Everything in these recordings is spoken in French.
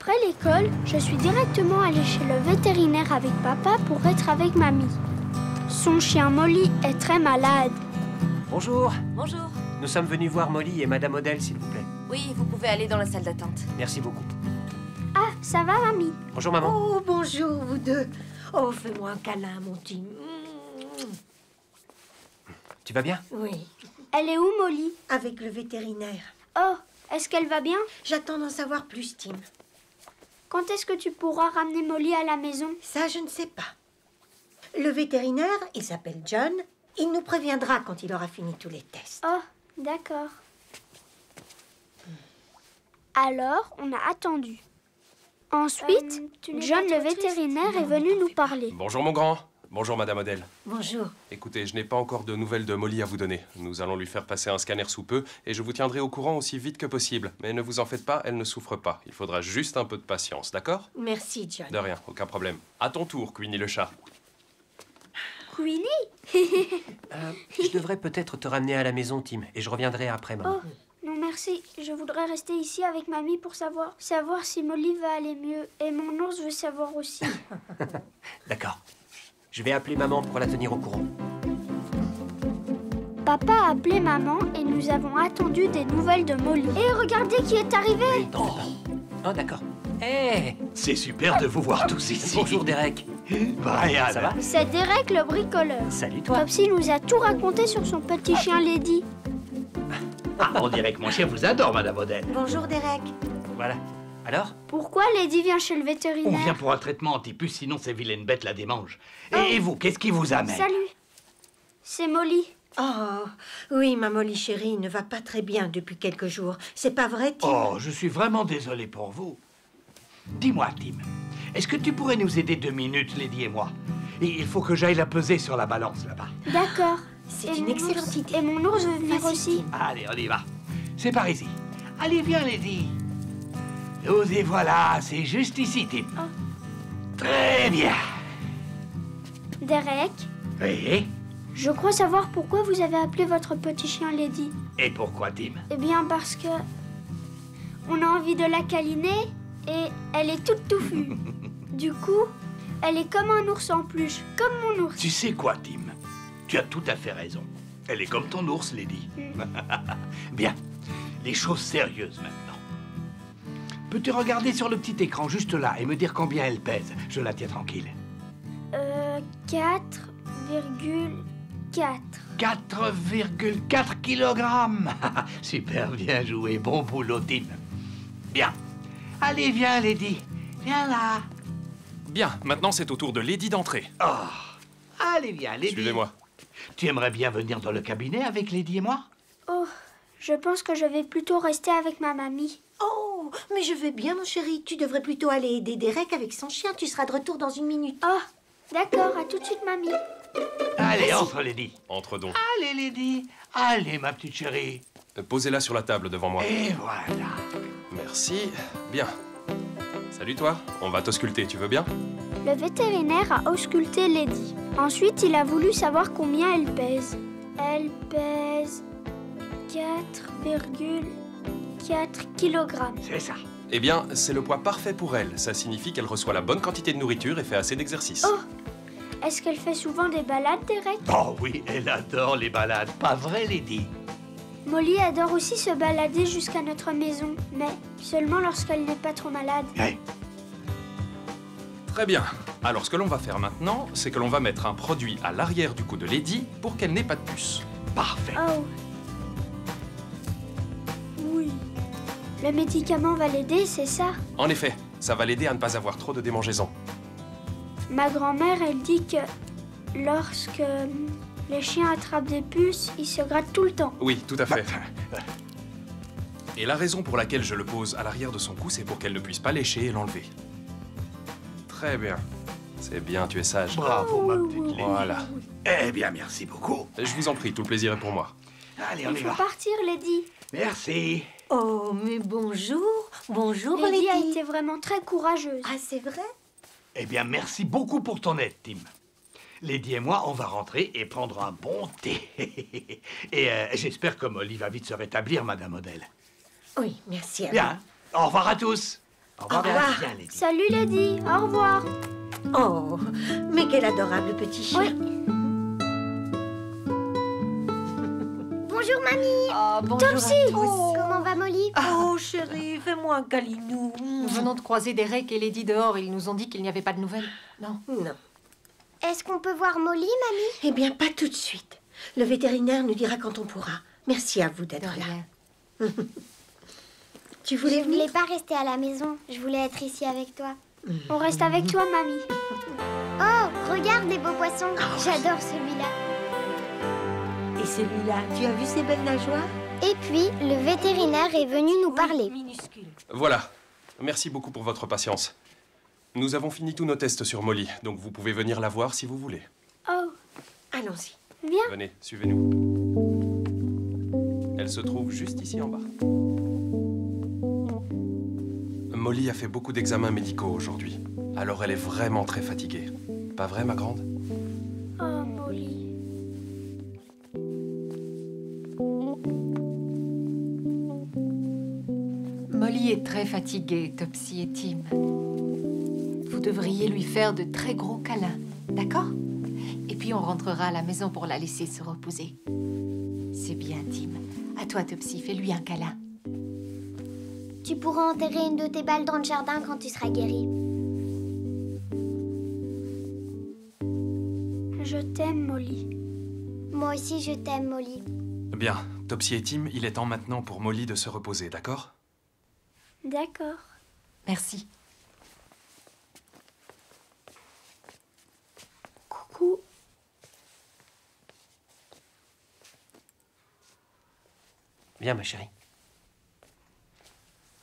Après l'école, je suis directement allée chez le vétérinaire avec papa pour être avec mamie. Son chien Molly est très malade. Bonjour. Bonjour. Nous sommes venus voir Molly et Madame Odell, s'il vous plaît. Oui, vous pouvez aller dans la salle d'attente. Merci beaucoup. Ah, ça va, mamie? Bonjour, maman. Oh, bonjour, vous deux. Oh, fais-moi un câlin, mon Tim. Tu vas bien? Oui, Elle est où, Molly? avec le vétérinaire. Oh, est-ce qu'elle va bien? J'attends d'en savoir plus, Tim. Quand est-ce que tu pourras ramener Molly à la maison? Ça, je ne sais pas. Le vétérinaire, il s'appelle John. Il nous préviendra quand il aura fini tous les tests. Oh, d'accord. Alors, on a attendu. Ensuite, John le vétérinaire est venu nous parler. Bonjour mon grand. Bonjour Madame Odell. Bonjour. Écoutez, je n'ai pas encore de nouvelles de Molly à vous donner. Nous allons lui faire passer un scanner sous peu et je vous tiendrai au courant aussi vite que possible. Mais ne vous en faites pas, elle ne souffre pas. Il faudra juste un peu de patience, d'accord? Merci, John. De rien, aucun problème. À ton tour, Queenie le chat. Queenie? Je devrais peut-être te ramener à la maison, Tim, et je reviendrai après, maman. Oh, non merci. Je voudrais rester ici avec mamie pour savoir si Molly va aller mieux. Et mon ours veut savoir aussi. D'accord. Je vais appeler maman pour la tenir au courant. Papa a appelé maman et nous avons attendu des nouvelles de Molly. Et regardez qui est arrivé! Oh, d'accord. Hé! C'est super de vous voir tous ici. Bonjour, Derek. Brian. Ça va? C'est Derek le bricoleur. Salut, toi. Topsy nous a tout raconté sur son petit chien Lady. Ah, on dirait que mon chien vous adore, Madame Odell. Bonjour, Derek. Voilà. Alors? Pourquoi Lady vient chez le On vétérinaire? vient pour un traitement anti-puce, sinon ces vilaines bêtes la démangent. Et vous, qu'est-ce qui vous amène? Salut. C'est Molly. Oh, oui, ma Molly chérie ne va pas très bien depuis quelques jours. C'est pas vrai, Tim? Oh, je suis vraiment désolé pour vous. Dis-moi, Tim, est-ce que tu pourrais nous aider 2 minutes, Lady et moi? Et il faut que j'aille la peser sur la balance, là-bas. D'accord. C'est Et une mon excellente ours- idée. Et mon ours veut venir Vas-y, aussi. Tim. Allez, on y va. C'est par ici. Allez, viens, Lady. Nous y voilà, c'est juste ici, Tim. Très bien. Derek, Oui. je crois savoir pourquoi vous avez appelé votre petit chien Lady. Et pourquoi, Tim? Eh bien parce que on a envie de la câliner et elle est toute touffue. Du coup, elle est comme un ours en peluche, comme mon ours. Tu sais quoi, Tim? Tu as tout à fait raison. Elle est comme ton ours, Lady. Bien. Les choses sérieuses maintenant. Peux-tu regarder sur le petit écran juste là et me dire combien elle pèse? Je la tiens tranquille. 4,4. 4,4 kilogrammes. Super bien joué. Bon boulot, Tim. Bien. Allez, viens, Lady. Viens là. Bien, maintenant c'est au tour de Lady d'entrer. Oh. Allez, viens, Lady. Suivez-moi. Tu aimerais bien venir dans le cabinet avec Lady et moi? Oh, je pense que je vais plutôt rester avec ma mamie. Oh, mais je vais bien, mon chéri. Tu devrais plutôt aller aider Derek avec son chien. Tu seras de retour dans 1 minute. Oh, d'accord, à tout de suite, mamie. Allez, entre, Lady. Entre donc. Allez, Lady. Allez, ma petite chérie. Posez-la sur la table devant moi. Et voilà. Merci. Bien. Salut toi, on va t'ausculter, tu veux bien? Le vétérinaire a ausculté Lady. Ensuite, il a voulu savoir combien elle pèse. Elle pèse 4,4 kg. C'est ça. Eh bien, c'est le poids parfait pour elle. Ça signifie qu'elle reçoit la bonne quantité de nourriture et fait assez d'exercice. Oh, est-ce qu'elle fait souvent des balades, Derek? Oh oui, elle adore les balades. Pas vrai, Lady? Molly adore aussi se balader jusqu'à notre maison, mais seulement lorsqu'elle n'est pas trop malade. Hey. Très bien. Alors, ce que l'on va faire maintenant, c'est que l'on va mettre un produit à l'arrière du cou de Lady pour qu'elle n'ait pas de puce. Parfait. Oh. Oui. Le médicament va l'aider, c'est ça? En effet, ça va l'aider à ne pas avoir trop de démangeaisons. Ma grand-mère, elle dit que lorsque les chiens attrapent des puces, ils se grattent tout le temps. Oui, tout à fait. Et la raison pour laquelle je le pose à l'arrière de son cou, c'est pour qu'elle ne puisse pas lécher et l'enlever. Très bien. C'est bien, tu es sage. Bravo, ma petite Lady. Voilà. Eh bien, merci beaucoup. Je vous en prie, tout le plaisir est pour moi. Allez, on Il y faut va. partir, Lady. Merci. Oh, mais bonjour. Bonjour, Lady a Lady. été vraiment très courageuse. Ah, c'est vrai? Eh bien, merci beaucoup pour ton aide, Tim. Lady et moi, on va rentrer et prendre un bon thé. Et j'espère que Molly va vite se rétablir, Madame Odell. Oui, merci à vous. Bien. Au revoir à tous. Au revoir, Au Béatrice. revoir. Viens, Lady. Salut Lady, au revoir. Oh, mais quel adorable petit chien. Oui. Bonjour mamie. Oh, bonjour Topsy. à tous. Comment va Molly? Oh, chérie, fais-moi un câlinou. Nous venons de croiser Derek et Lady dehors. Ils nous ont dit qu'il n'y avait pas de nouvelles. Non. Non. Est-ce qu'on peut voir Molly, mamie? Eh bien, pas tout de suite. Le vétérinaire nous dira quand on pourra. Merci à vous De d'être là. rien. Tu Je voulais venir? voulais pas rester à la maison. Je voulais être ici avec toi. On reste avec toi, mamie. Oh, regarde les beaux poissons. J'adore celui-là. Et celui-là, tu as vu ses belles nageoires? Et puis, le vétérinaire est venu nous parler. Minuscule. Voilà. Merci beaucoup pour votre patience. Nous avons fini tous nos tests sur Molly, donc vous pouvez venir la voir si vous voulez. Oh, Allons-y. viens. Venez, suivez-nous. Elle se trouve juste ici en bas. Molly a fait beaucoup d'examens médicaux aujourd'hui, alors elle est vraiment très fatiguée. Pas vrai, ma grande? Oh, Molly. Molly est très fatiguée, Topsy et Tim. Vous devriez lui faire de très gros câlins, d'accord? Et puis on rentrera à la maison pour la laisser se reposer. C'est bien, Tim. À toi, Topsy, fais-lui un câlin. Tu pourras enterrer une de tes balles dans le jardin quand tu seras guéri. Je t'aime, Molly. Moi aussi, je t'aime, Molly. Bien, Topsy et Tim, il est temps maintenant pour Molly de se reposer, d'accord? D'accord. Merci. Coucou. Viens, ma chérie.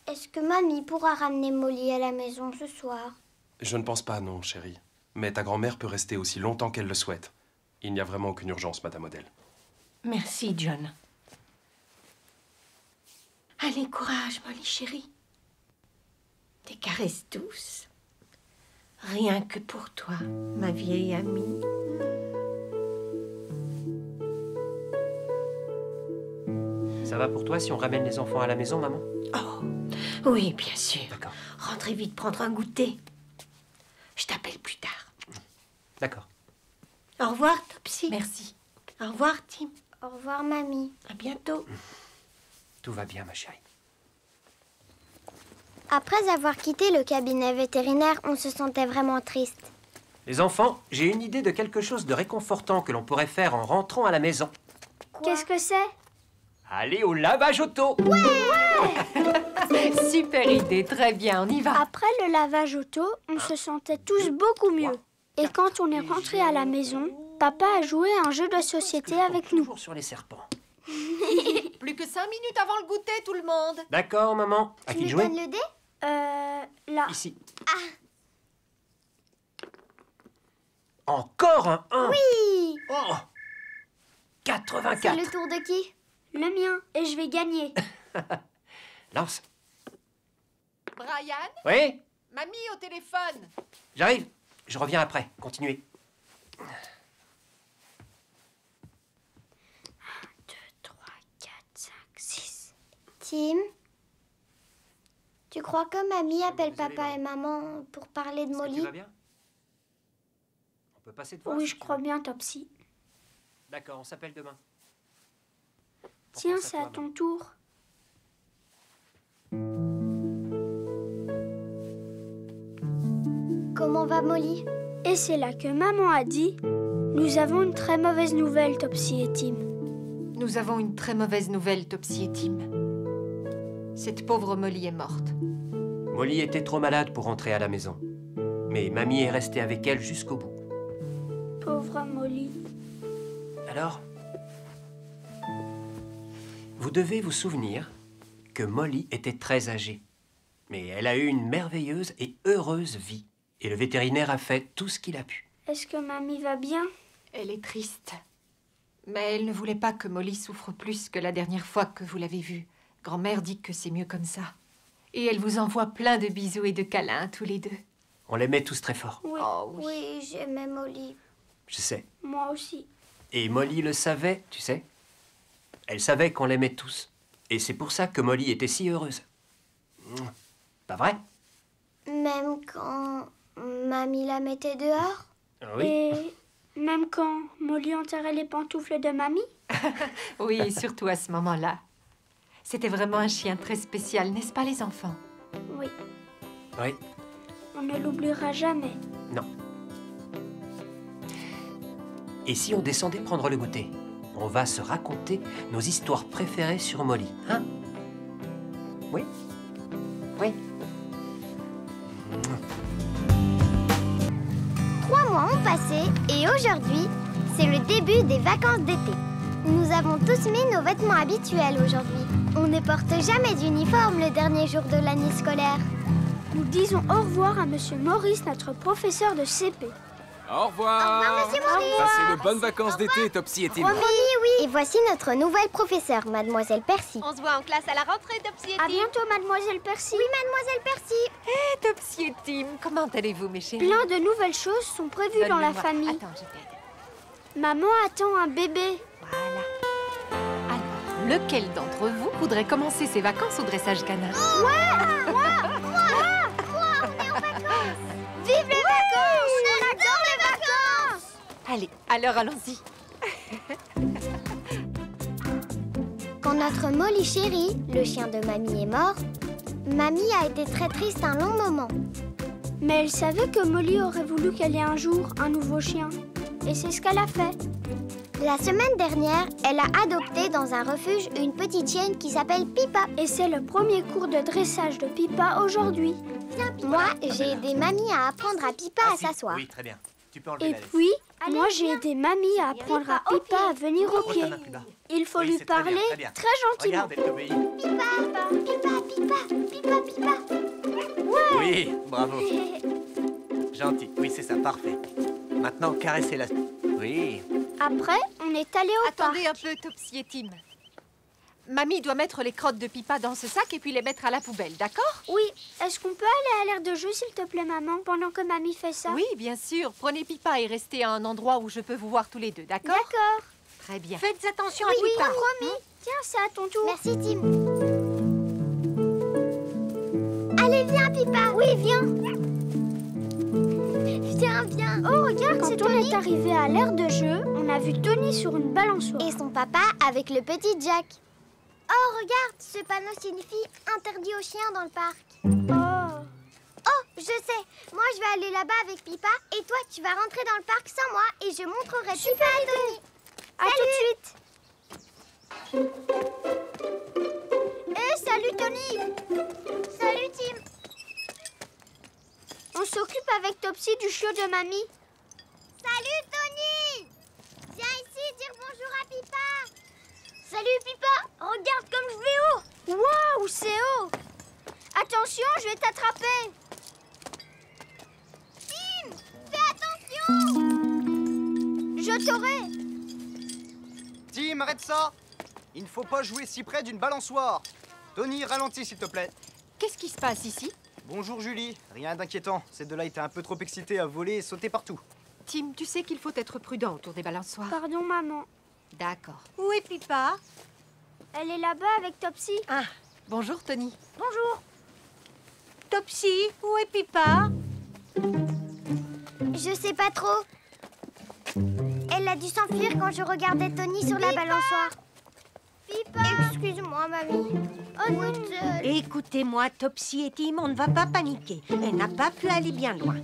Est-ce que mamie pourra ramener Molly à la maison ce soir? Je ne pense pas, non, chérie. Mais ta grand-mère peut rester aussi longtemps qu'elle le souhaite. Il n'y a vraiment aucune urgence, Madame Odell. Merci, John. Allez, courage, Molly chérie. Des caresses douces. Rien que pour toi, ma vieille amie. Ça va pour toi si on ramène les enfants à la maison, maman? Oh, oui, bien sûr. D'accord. Rentrez vite prendre un goûter. Je t'appelle plus tard. D'accord. Au revoir, Topsy. Merci. Au revoir, Tim. Au revoir, mamie. À bientôt. Tout va bien, ma chérie. Après avoir quitté le cabinet vétérinaire, on se sentait vraiment triste. Les enfants, j'ai une idée de quelque chose de réconfortant que l'on pourrait faire en rentrant à la maison. Qu'est-ce que c'est? Aller au lavage auto. Super idée, très bien, on y va. Après le lavage auto, on se sentait tous beaucoup mieux. Et quand on est rentré à la maison, papa a joué à un jeu de société avec nous. Toujours sur les serpents. Plus que 5 minutes avant le goûter, tout le monde. D'accord, maman. À qui Tu me jouer? donnes le dé? Là. Ici. Encore un 1. Oui! Oh C'est 84. le tour de qui? Le mien. Et je vais gagner. Lance. Brian, Oui, mamie au téléphone. j'arrive. Je reviens après. Continuez. 1, 2, 3, 4, 5, 6. Tim, tu crois que mamie appelle Désolé, papa maman. et maman pour parler de Est-ce que tu Molly? vas bien? On peut passer te voir Oui, si je tu crois veux. bien, Topsy. D'accord, on s'appelle demain. On Tiens, pense à c'est toi, à ton maman. tour. Comment va Molly? Et c'est là que maman a dit: nous avons une très mauvaise nouvelle, Topsy et Tim. Nous avons une très mauvaise nouvelle, Topsy et Tim. Cette pauvre Molly est morte. Molly était trop malade pour rentrer à la maison. Mais mamie est restée avec elle jusqu'au bout. Pauvre Molly. Alors, vous devez vous souvenir que Molly était très âgée. Mais elle a eu une merveilleuse et heureuse vie. Et le vétérinaire a fait tout ce qu'il a pu. Est-ce que mamie va bien? Elle est triste. Mais elle ne voulait pas que Molly souffre plus que la dernière fois que vous l'avez vue. Grand-mère dit que c'est mieux comme ça. Et elle vous envoie plein de bisous et de câlins, tous les deux. On l'aimait tous très fort. Oui, Oh, oui. oui, j'aimais Molly. Je sais. Moi aussi. Et Molly le savait, tu sais. Elle savait qu'on l'aimait tous. Et c'est pour ça que Molly était si heureuse. Pas vrai? Même quand mamie la mettait dehors? Oui. Et même quand Molly enterrait les pantoufles de mamie? Oui, surtout à ce moment-là. C'était vraiment un chien très spécial, n'est-ce pas les enfants? Oui, Oui. on ne l'oubliera jamais. Non. Et si on descendait prendre le goûter? On va se raconter nos histoires préférées sur Molly, hein? Oui? Oui. 3 mois ont passé et aujourd'hui, c'est le début des vacances d'été. Nous avons tous mis nos vêtements habituels aujourd'hui. On ne porte jamais d'uniforme le dernier jour de l'année scolaire. Nous disons au revoir à Monsieur Maurice, notre professeur de CP. Au revoir. Au revoir, monsieur Maurice. Passez de bonnes vacances d'été, Topsy et Tim. Oui, oui. Et voici notre nouvelle professeure, Mademoiselle Percy. On se voit en classe à la rentrée, Topsy et À Tim. bientôt, Mademoiselle Percy. Oui, Mademoiselle Percy. Topsy et Tim, comment allez-vous, mes chéris? Plein de nouvelles choses sont prévues dans la Donne-le-moi. famille. Attends, je t'aide. Maman attend un bébé. Voilà. Alors, lequel d'entre vous voudrait commencer ses vacances au dressage canin? Vive les vacances! On adore les vacances! Allez, alors allons-y. Quand notre Molly chérie, le chien de mamie, est mort, mamie a été très triste un long moment. Mais elle savait que Molly aurait voulu qu'elle ait un jour un nouveau chien. Et c'est ce qu'elle a fait. La semaine dernière, elle a adopté dans un refuge une petite chienne qui s'appelle Pipa. Et c'est le premier cours de dressage de Pipa aujourd'hui. Moi, j'ai aidé mamie à apprendre à Pipa à s'asseoir. Oui, très bien. Tu peux enlever Et la laisse. puis, Allez, moi j'ai viens. aidé mamie à apprendre à Pipa à venir au Prends pied. ta main plus bas. Il faut Oui, lui c'est très bien, parler très bien. très gentiment. Regarde, elle t'obéit. Pipa. Oui, bravo. Gentil. Oui, c'est ça, parfait. Maintenant, caressez-la. Oui. Après, on est allé au Attendez parc. un peu, Topsy et Tim. Mamie doit mettre les crottes de Pipa dans ce sac et puis les mettre à la poubelle, d'accord? Oui, est-ce qu'on peut aller à l'aire de jeu, s'il te plaît, maman, pendant que mamie fait ça? Oui, bien sûr. Prenez Pipa et restez à un endroit où je peux vous voir tous les deux, d'accord? D'accord. Très bien. Faites attention Oui, à Pipa. promis. Tiens, c'est à ton tour. Merci, Tim. Allez, viens, Pipa. Oui, viens. Viens. Oh, regarde, quand on est arrivé à l'aire de jeu, on a vu Tony sur une balançoire. Et son papa avec le petit Jack. Oh, regarde, ce panneau signifie interdit aux chiens dans le parc. Oh. Oh, je sais. Moi, je vais aller là-bas avec Pipa et toi, tu vas rentrer dans le parc sans moi et je montrerai Pipa à Tony. À tout de suite. Salut Tony. Salut, Tim. On s'occupe avec Topsy du chiot de mamie. Salut, Tony. Viens ici dire bonjour à Pipa. Salut, Pipa. Regarde comme je vais haut. Waouh, c'est haut. Attention, je vais t'attraper. Tim, fais attention. Je t'aurai. Tim, arrête ça! Il ne faut pas jouer si près d'une balançoire. Tony, ralentis s'il te plaît. Qu'est-ce qui se passe ici? Bonjour Julie, rien d'inquiétant. Cette de là était un peu trop excitée à voler et sauter partout. Tim, tu sais qu'il faut être prudent autour des balançoires. Pardon, maman. D'accord. Où est Pipa? Elle est là-bas avec Topsy. Ah, bonjour Tony. Bonjour. Topsy, où est Pipa? Je sais pas trop. Elle a dû s'enfuir quand je regardais Tony sur la balançoire. Pipa. Excuse-moi, mamie. Oh non. Écoutez-moi, Topsy et Tim, on ne va pas paniquer. Elle n'a pas pu aller bien loin.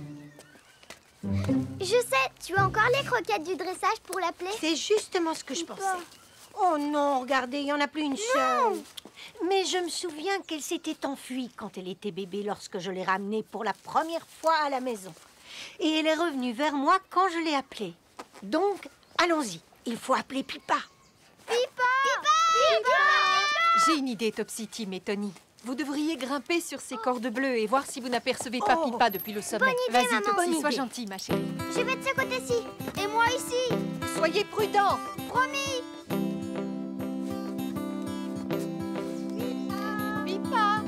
Je sais, tu as encore les croquettes du dressage pour l'appeler? C'est justement ce que je Pipa. pensais. Oh non, regardez, il n'y en a plus une seule. Mais je me souviens qu'elle s'était enfuie quand elle était bébé lorsque je l'ai ramenée pour la première fois à la maison. Et elle est revenue vers moi quand je l'ai appelée. Donc, allons-y. Il faut appeler Pipa. J'ai une idée, Topsy, Tim et Tony. Vous devriez grimper sur ces cordes bleues et voir si vous n'apercevez pas Oh. Pipa depuis le sommet. Bonne idée, Vas-y, maman, Topsy, bonne sois idée. gentille, ma chérie. Je vais de ce côté-ci. Et moi ici. Soyez prudents. Promis. Pipa.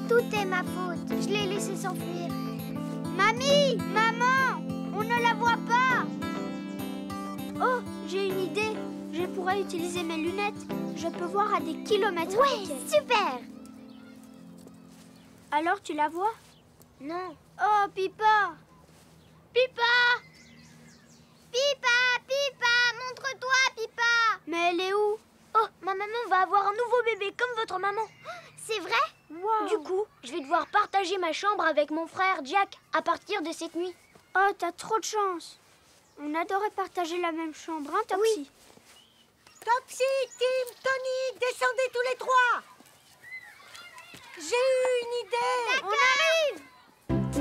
Tout est ma faute. Je l'ai laissé s'enfuir. Mamie! Maman! On ne la voit pas! Oh, j'ai une idée. Je pourrais utiliser mes lunettes. Je peux voir à des kilomètres. Ouais, avec elle. super! Alors tu la vois? Non. Oh, Pipa! Pipa! Pipa, Pipa, montre-toi, Pipa! Mais elle est où? Oh, ma maman va avoir un nouveau bébé comme votre maman. C'est vrai? Wow. Du coup, je vais devoir partager ma chambre avec mon frère Jack à partir de cette nuit. Oh, t'as trop de chance. On adorait partager la même chambre, hein, Topsy? Oui. Topsy, Tim, Tony, descendez tous les trois. J'ai eu une idée. On arrive!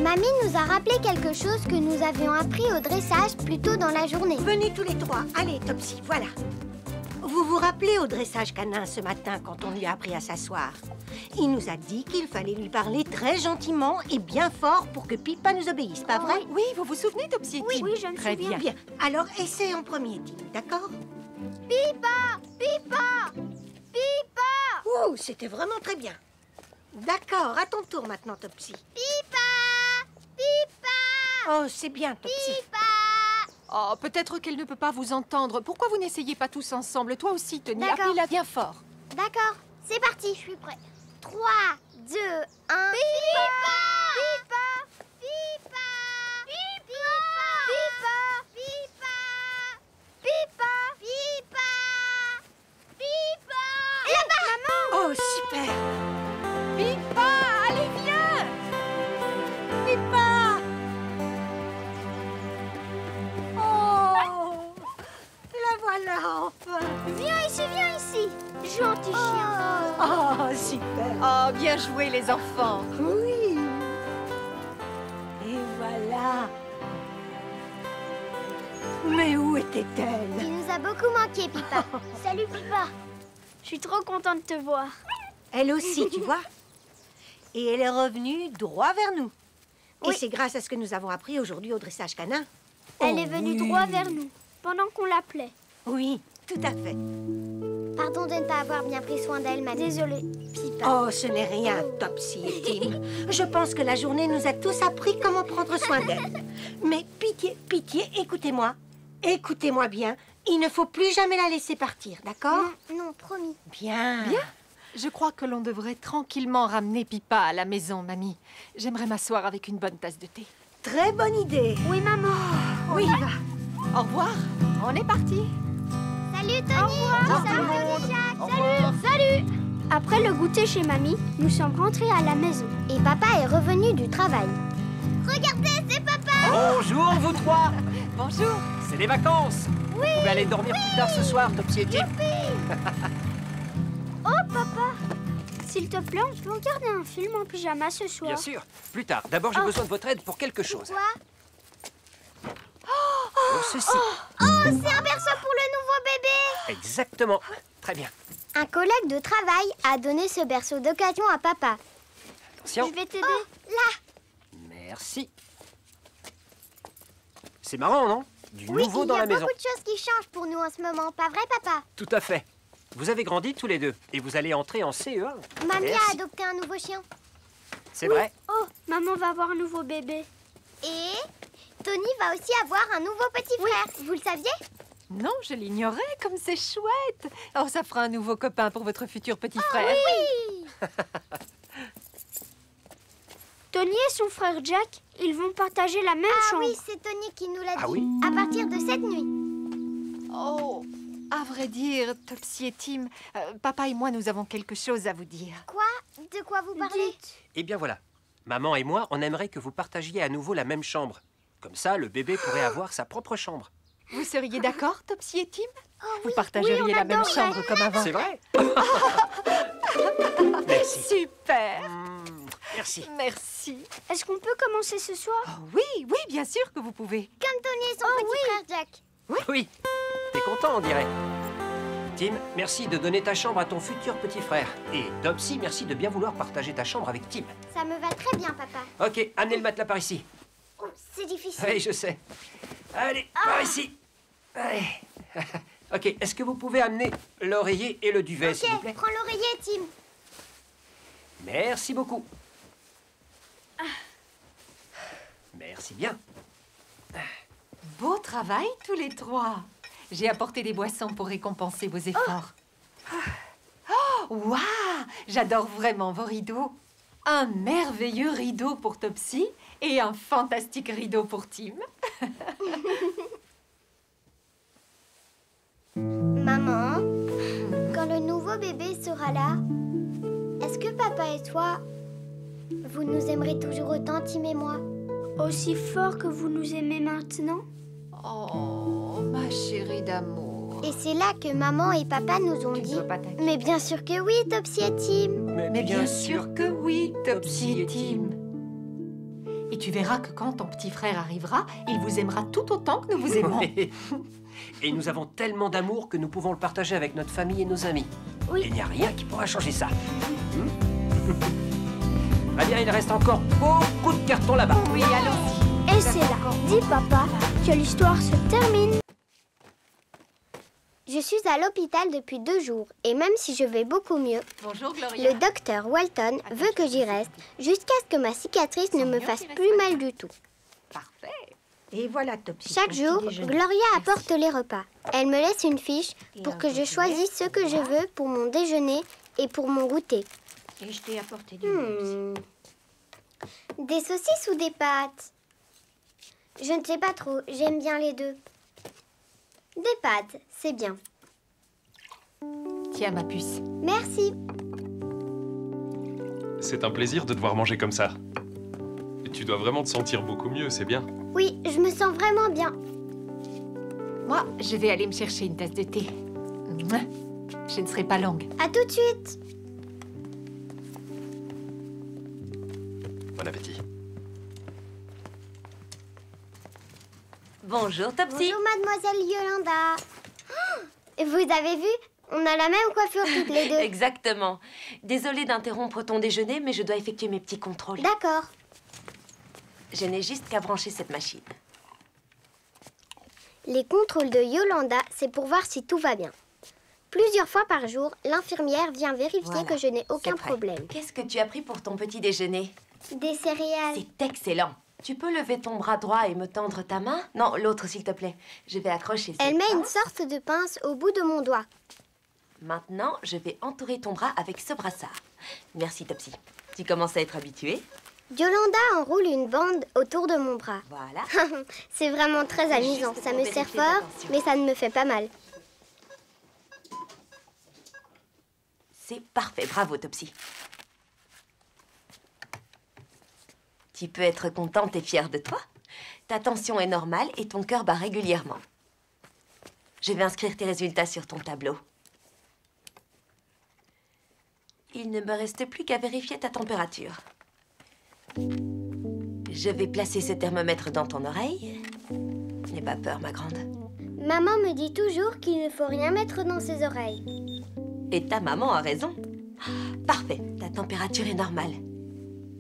Mamie nous a rappelé quelque chose que nous avions appris au dressage plus tôt dans la journée. Venez tous les trois. Allez, Topsy, voilà. Vous vous rappelez au dressage canin ce matin quand on lui a appris à s'asseoir? Il nous a dit qu'il fallait lui parler très gentiment et bien fort pour que Pipa nous obéisse, pas vrai? Oui, vous vous souvenez, Topsy et Tim? Oui, je me Très souviens. bien. Bien. Alors, essaie en premier, Tim, d'accord? Pipa! Pipa! Pipa! Ouh, c'était vraiment très bien. D'accord, à ton tour maintenant, Topsy. Pipa! Pipa! Oh, c'est bien, Topsy. Pipa! Oh, peut-être qu'elle ne peut pas vous entendre. Pourquoi vous n'essayez pas tous ensemble? Toi aussi, Tony. D'accord. Appelle-la bien fort. D'accord, c'est parti, je suis prêt. 3, 2, 1... Pipa! Pipa! Pipa! Pipa! Pipa! Pipa! Pipa! Pipa! Là-bas! Maman! Oh, super. Pipa, allez, viens! Pipa! Oh! La voilà enfin. Viens ici! Gentil chien. Oh, super. Oh, bien joué, les enfants. Oui. Et voilà. Mais où était-elle? Tu nous as beaucoup manqué, Pipa. Salut, Pipa. Je suis trop contente de te voir. Elle aussi, tu vois. Et elle est revenue droit vers nous. Et c'est grâce à ce que nous avons appris aujourd'hui au dressage canin. Elle Oh est venue oui. droit vers nous, pendant qu'on l'appelait. Oui, tout à fait. Pardon de ne pas avoir bien pris soin d'elle, mamie. Désolée. Pipa. Oh, ce n'est rien, Topsy et Tim. Je pense que la journée nous a tous appris comment prendre soin d'elle. Mais pitié, pitié, écoutez-moi. Écoutez-moi bien. Il ne faut plus jamais la laisser partir, d'accord? Non, promis. Bien. Bien. Je crois que l'on devrait tranquillement ramener Pipa à la maison, mamie. J'aimerais m'asseoir avec une bonne tasse de thé. Très bonne idée. Oui, maman. Oui, va. Au revoir. On est parti. Salut, Tony. Salut, Tony Jack. Salut. Après le goûter chez mamie, nous sommes rentrés à la maison. Et papa est revenu du travail. Regardez, c'est papa. Bonjour, vous trois! Bonjour. C'est les vacances! Vous pouvez aller dormir plus tard ce soir, Topsy et Tim. Oh, papa! S'il te plaît, on peut regarder un film en pyjama ce soir. Bien sûr, plus tard. D'abord, j'ai besoin de votre aide pour quelque chose. Quoi? Pour ceci. Oh, c'est un berceau pour le nouveau bébé. Exactement. Très bien. Un collègue de travail a donné ce berceau d'occasion à papa. Attention. Je vais t'aider. Là. Merci. C'est marrant, non? Du Oui, nouveau il y dans a la maison. beaucoup de choses qui changent pour nous en ce moment, pas vrai, papa? Tout à fait. Vous avez grandi tous les deux et vous allez entrer en CE1. Mamie a Merci. adopté un nouveau chien. C'est vrai? Oh, maman va avoir un nouveau bébé. Et Tony va aussi avoir un nouveau petit frère. Vous le saviez? Non, je l'ignorais, comme c'est chouette. Oh, ça fera un nouveau copain pour votre futur petit frère. Oui. Tony et son frère Jack, ils vont partager la même Ah chambre. oui, c'est Tony qui nous l'a dit. Ah oui? À partir de cette nuit. Oh, à vrai dire, Topsy et Tim, papa et moi, nous avons quelque chose à vous dire. Quoi? De quoi vous parlez? Eh bien voilà. Maman et moi, on aimerait que vous partagiez à nouveau la même chambre. Comme ça, le bébé pourrait avoir sa propre chambre. Vous seriez d'accord, Topsy et Tim? Vous Oui, partageriez on la même adorerait. chambre comme avant. C'est vrai? Merci. Super. Merci. Merci. Est-ce qu'on peut commencer ce soir? Oh, oui, oui, bien sûr que vous pouvez. Comme Tony et son petit frère Jack. Oui. T'es content, on dirait. Tim, merci de donner ta chambre à ton futur petit frère. Et Topsy, merci de bien vouloir partager ta chambre avec Tim. Ça me va très bien, papa. Ok, amenez le matelas par ici. Oh, c'est difficile. Oui, je sais. Allez, par ici. Allez. Ok, est-ce que vous pouvez amener l'oreiller et le duvet, s'il vous plaît? Ok, prends l'oreiller, Tim. Merci beaucoup. Merci bien. Beau travail, tous les trois. J'ai apporté des boissons pour récompenser vos efforts. Oh, waouh! J'adore vraiment vos rideaux. Un merveilleux rideau pour Topsy et un fantastique rideau pour Tim. Maman, quand le nouveau bébé sera là, est-ce que papa et toi, vous nous aimerez toujours autant, Tim et moi? Aussi fort que vous nous aimez maintenant? Oh, ma chérie d'amour. Et c'est là que maman et papa nous ont Tu ne dit... dois pas t'inquiéter. Mais bien sûr que oui, Topsy et Tim. Mais bien sûr que oui, Topsy et Tim. Et tu verras que quand ton petit frère arrivera, il vous aimera tout autant que nous vous aimons. Et nous avons tellement d'amour que nous pouvons le partager avec notre famille et nos amis. Oui. Il n'y a rien qui pourra changer ça. Très bien, il reste encore beaucoup de cartons là-bas. Oui, allons-y. Et c'est là, dit papa, que l'histoire se termine. Je suis à l'hôpital depuis 2 jours et même si je vais beaucoup mieux, Bonjour, Gloria. le docteur Walton veut que j'y reste jusqu'à ce que ma cicatrice ne me fasse plus mal du tout. Parfait. Et voilà, Topsy. Chaque ton jour, petit déjeuner. Gloria apporte les repas. Elle me laisse une fiche pour un que je petit choisisse ce que je veux pour mon déjeuner et pour mon goûter. Et je t'ai apporté du mousse. Des saucisses ou des pâtes? Je ne sais pas trop, j'aime bien les deux. Des pâtes, c'est bien. Tiens, ma puce. Merci. C'est un plaisir de devoir manger comme ça. Et tu dois vraiment te sentir beaucoup mieux, c'est bien. Oui, je me sens vraiment bien. Moi, je vais aller me chercher une tasse de thé. Mouah. Je ne serai pas longue. À tout de suite. Bon appétit. Bonjour, Topsy. Bonjour, mademoiselle Yolanda. Oh, vous avez vu? On a la même coiffure toutes les deux. Exactement. Désolée d'interrompre ton déjeuner, mais je dois effectuer mes petits contrôles. D'accord. Je n'ai juste qu'à brancher cette machine. Les contrôles de Yolanda, c'est pour voir si tout va bien. Plusieurs fois par jour, l'infirmière vient vérifier Voilà, que je n'ai c'est aucun prêt. problème. Qu'est-ce que tu as pris pour ton petit déjeuner? Des céréales. C'est excellent. Tu peux lever ton bras droit et me tendre ta main? Non, l'autre, s'il te plaît. Je vais accrocher cette Elle met une pince. sorte de pince au bout de mon doigt. Maintenant, je vais entourer ton bras avec ce brassard. Merci, Topsy. Tu commences à être habituée. Yolanda enroule une bande autour de mon bras. Voilà. C'est vraiment très C'est amusant. juste Ça pour me vérifier serre fort, ta tension. mais ça ne me fait pas mal. C'est parfait. Bravo, Topsy. Tu peux être contente et fière de toi. Ta tension est normale et ton cœur bat régulièrement. Je vais inscrire tes résultats sur ton tableau. Il ne me reste plus qu'à vérifier ta température. Je vais placer ce thermomètre dans ton oreille. N'aie pas peur, ma grande. Maman me dit toujours qu'il ne faut rien mettre dans ses oreilles. Et ta maman a raison. Parfait, ta température est normale.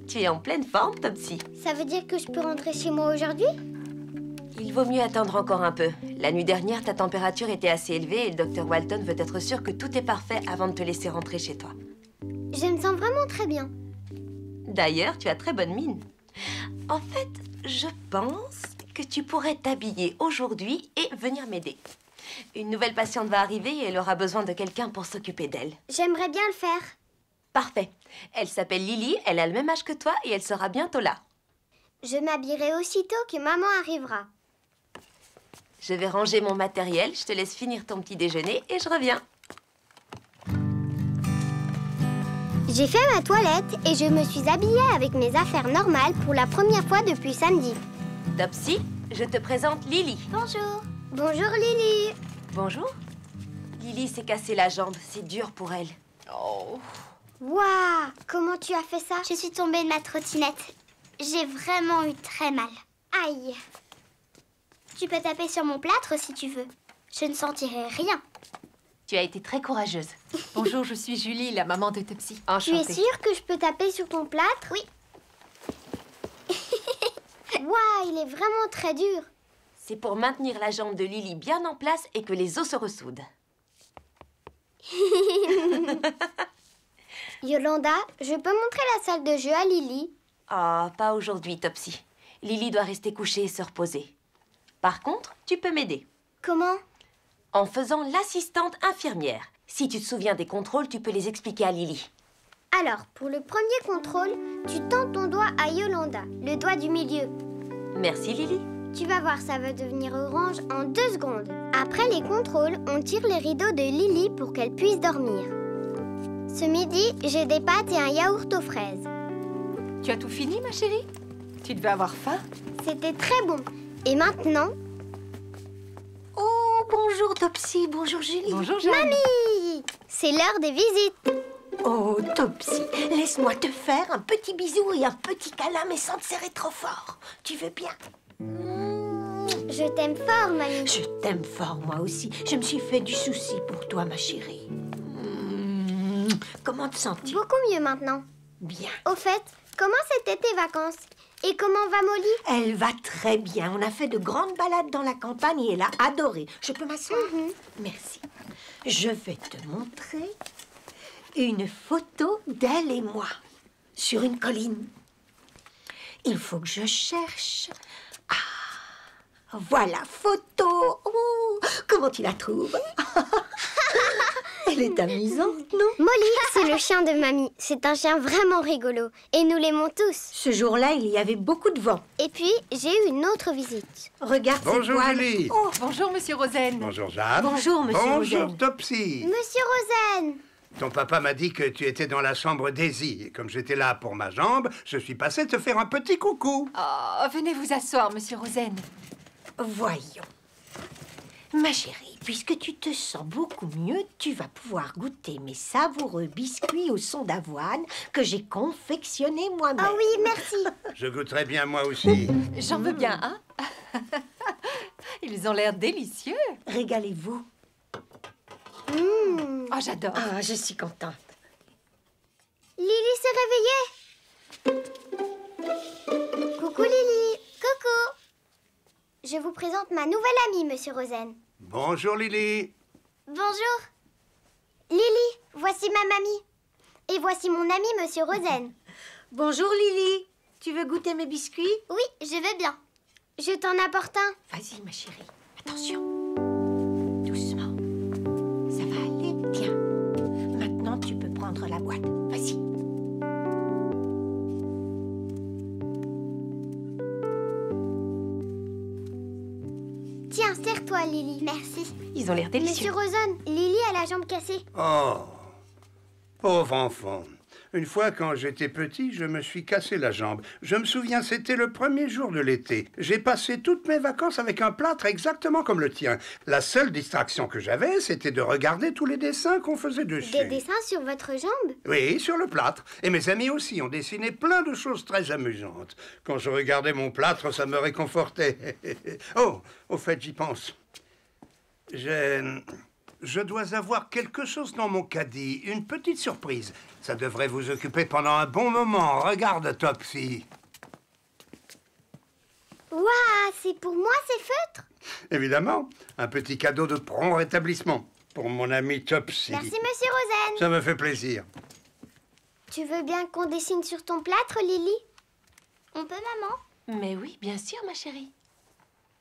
Tu es en pleine forme, Topsy. Ça veut dire que je peux rentrer chez moi aujourd'hui? Il vaut mieux attendre encore un peu. La nuit dernière, ta température était assez élevée et le docteur Walton veut être sûr que tout est parfait avant de te laisser rentrer chez toi. Je me sens vraiment très bien. D'ailleurs, tu as très bonne mine. En fait, je pense que tu pourrais t'habiller aujourd'hui et venir m'aider. Une nouvelle patiente va arriver et elle aura besoin de quelqu'un pour s'occuper d'elle. J'aimerais bien le faire. Parfait. Elle s'appelle Lily, elle a le même âge que toi et elle sera bientôt là. Je m'habillerai aussitôt que maman arrivera. Je vais ranger mon matériel, je te laisse finir ton petit déjeuner et je reviens. J'ai fait ma toilette et je me suis habillée avec mes affaires normales pour la première fois depuis samedi. Topsy, je te présente Lily. Bonjour. Bonjour Lily. Bonjour. Lily s'est cassé la jambe, c'est dur pour elle. Oh. Waouh, comment tu as fait ça? Je suis tombée de ma trottinette. J'ai vraiment eu très mal. Aïe. Tu peux taper sur mon plâtre si tu veux. Je ne sentirai rien. Tu as été très courageuse. Bonjour, je suis Julie, la maman de Topsy. Tu Enchantée. es sûre que je peux taper sur ton plâtre? Oui. Waouh, il est vraiment très dur. C'est pour maintenir la jambe de Lily bien en place et que les os se ressoudent. Yolanda, je peux montrer la salle de jeu à Lily? Ah, pas aujourd'hui, Topsy. Lily doit rester couchée et se reposer. Par contre, tu peux m'aider. Comment? En faisant l'assistante infirmière. Si tu te souviens des contrôles, tu peux les expliquer à Lily. Alors, pour le premier contrôle, tu tends ton doigt à Yolanda, le doigt du milieu. Merci, Lily. Tu vas voir, ça va devenir orange en 2 secondes. Après les contrôles, on tire les rideaux de Lily pour qu'elle puisse dormir. Ce midi, j'ai des pâtes et un yaourt aux fraises. Tu as tout fini, ma chérie? Tu devais avoir faim. C'était très bon. Et maintenant... Oh, bonjour Topsy, bonjour Julie. Bonjour, Jeanne. Mamie! C'est l'heure des visites. Oh, Topsy, laisse-moi te faire un petit bisou et un petit câlin, mais sans te serrer trop fort. Tu veux bien? Je t'aime fort, mamie. Je t'aime fort, moi aussi. Je me suis fait du souci pour toi, ma chérie. Comment te sens-tu? Beaucoup mieux maintenant. Bien. Au fait, comment c'était tes vacances? Et comment va Molly? Elle va très bien. On a fait de grandes balades dans la campagne et elle a adoré. Je peux m'asseoir? Merci. Je vais te montrer une photo d'elle et moi sur une colline. Il faut que je cherche. Ah, voilà, photo. Oh, comment tu la trouves? Elle est amusante, non? Molly, c'est le chien de mamie. C'est un chien vraiment rigolo. Et nous l'aimons tous. Ce jour-là, il y avait beaucoup de vent. Et puis, j'ai eu une autre visite. Regarde cette Bonjour voile. Julie. Oh, Bonjour, monsieur Rosen. Bonjour Jeanne. bonjour, monsieur Bonjour Rosen. Topsy. Monsieur Rosen! Ton papa m'a dit que tu étais dans la chambre Daisy. Et comme j'étais là pour ma jambe, je suis passé te faire un petit coucou. Oh, venez vous asseoir, monsieur Rosen. Voyons. Ma chérie, puisque tu te sens beaucoup mieux, tu vas pouvoir goûter mes savoureux biscuits au son d'avoine que j'ai confectionnés moi-même. Oh oui, merci. Je goûterai bien moi aussi. J'en veux bien, hein? Ils ont l'air délicieux. Régalez-vous. Oh, j'adore. Ah, je suis contente. Lily s'est réveillée. Coucou Lily. Coucou. Je vous présente ma nouvelle amie, monsieur Rosen. Bonjour Lily. Bonjour. Lily, voici ma mamie. Et voici mon ami, monsieur Rosen. Bonjour Lily. Tu veux goûter mes biscuits? Oui, je veux bien. Je t'en apporte un. Vas-y, ma chérie. Attention. Doucement. Ça va aller. Tiens. Maintenant, tu peux prendre la boîte. Vas-y. Tiens, serre-toi, Lily. Merci. Ils ont l'air délicieux. Monsieur Rosen, Lily a la jambe cassée. Oh, pauvre enfant. Une fois, quand j'étais petit, je me suis cassé la jambe. Je me souviens, c'était le premier jour de l'été. J'ai passé toutes mes vacances avec un plâtre exactement comme le tien. La seule distraction que j'avais, c'était de regarder tous les dessins qu'on faisait dessus. Des dessins sur votre jambe? Oui, sur le plâtre. Et mes amis aussi ont dessiné plein de choses très amusantes. Quand je regardais mon plâtre, ça me réconfortait. Oh, au fait, j'y pense. Je dois avoir quelque chose dans mon caddie, une petite surprise. Ça devrait vous occuper pendant un bon moment. Regarde, Topsy. Waouh, c'est pour moi ces feutres? Évidemment, un petit cadeau de prompt rétablissement pour mon ami Topsy. Merci, monsieur Rosen. Ça me fait plaisir. Tu veux bien qu'on dessine sur ton plâtre, Lily? On peut, maman? Mais oui, bien sûr, ma chérie.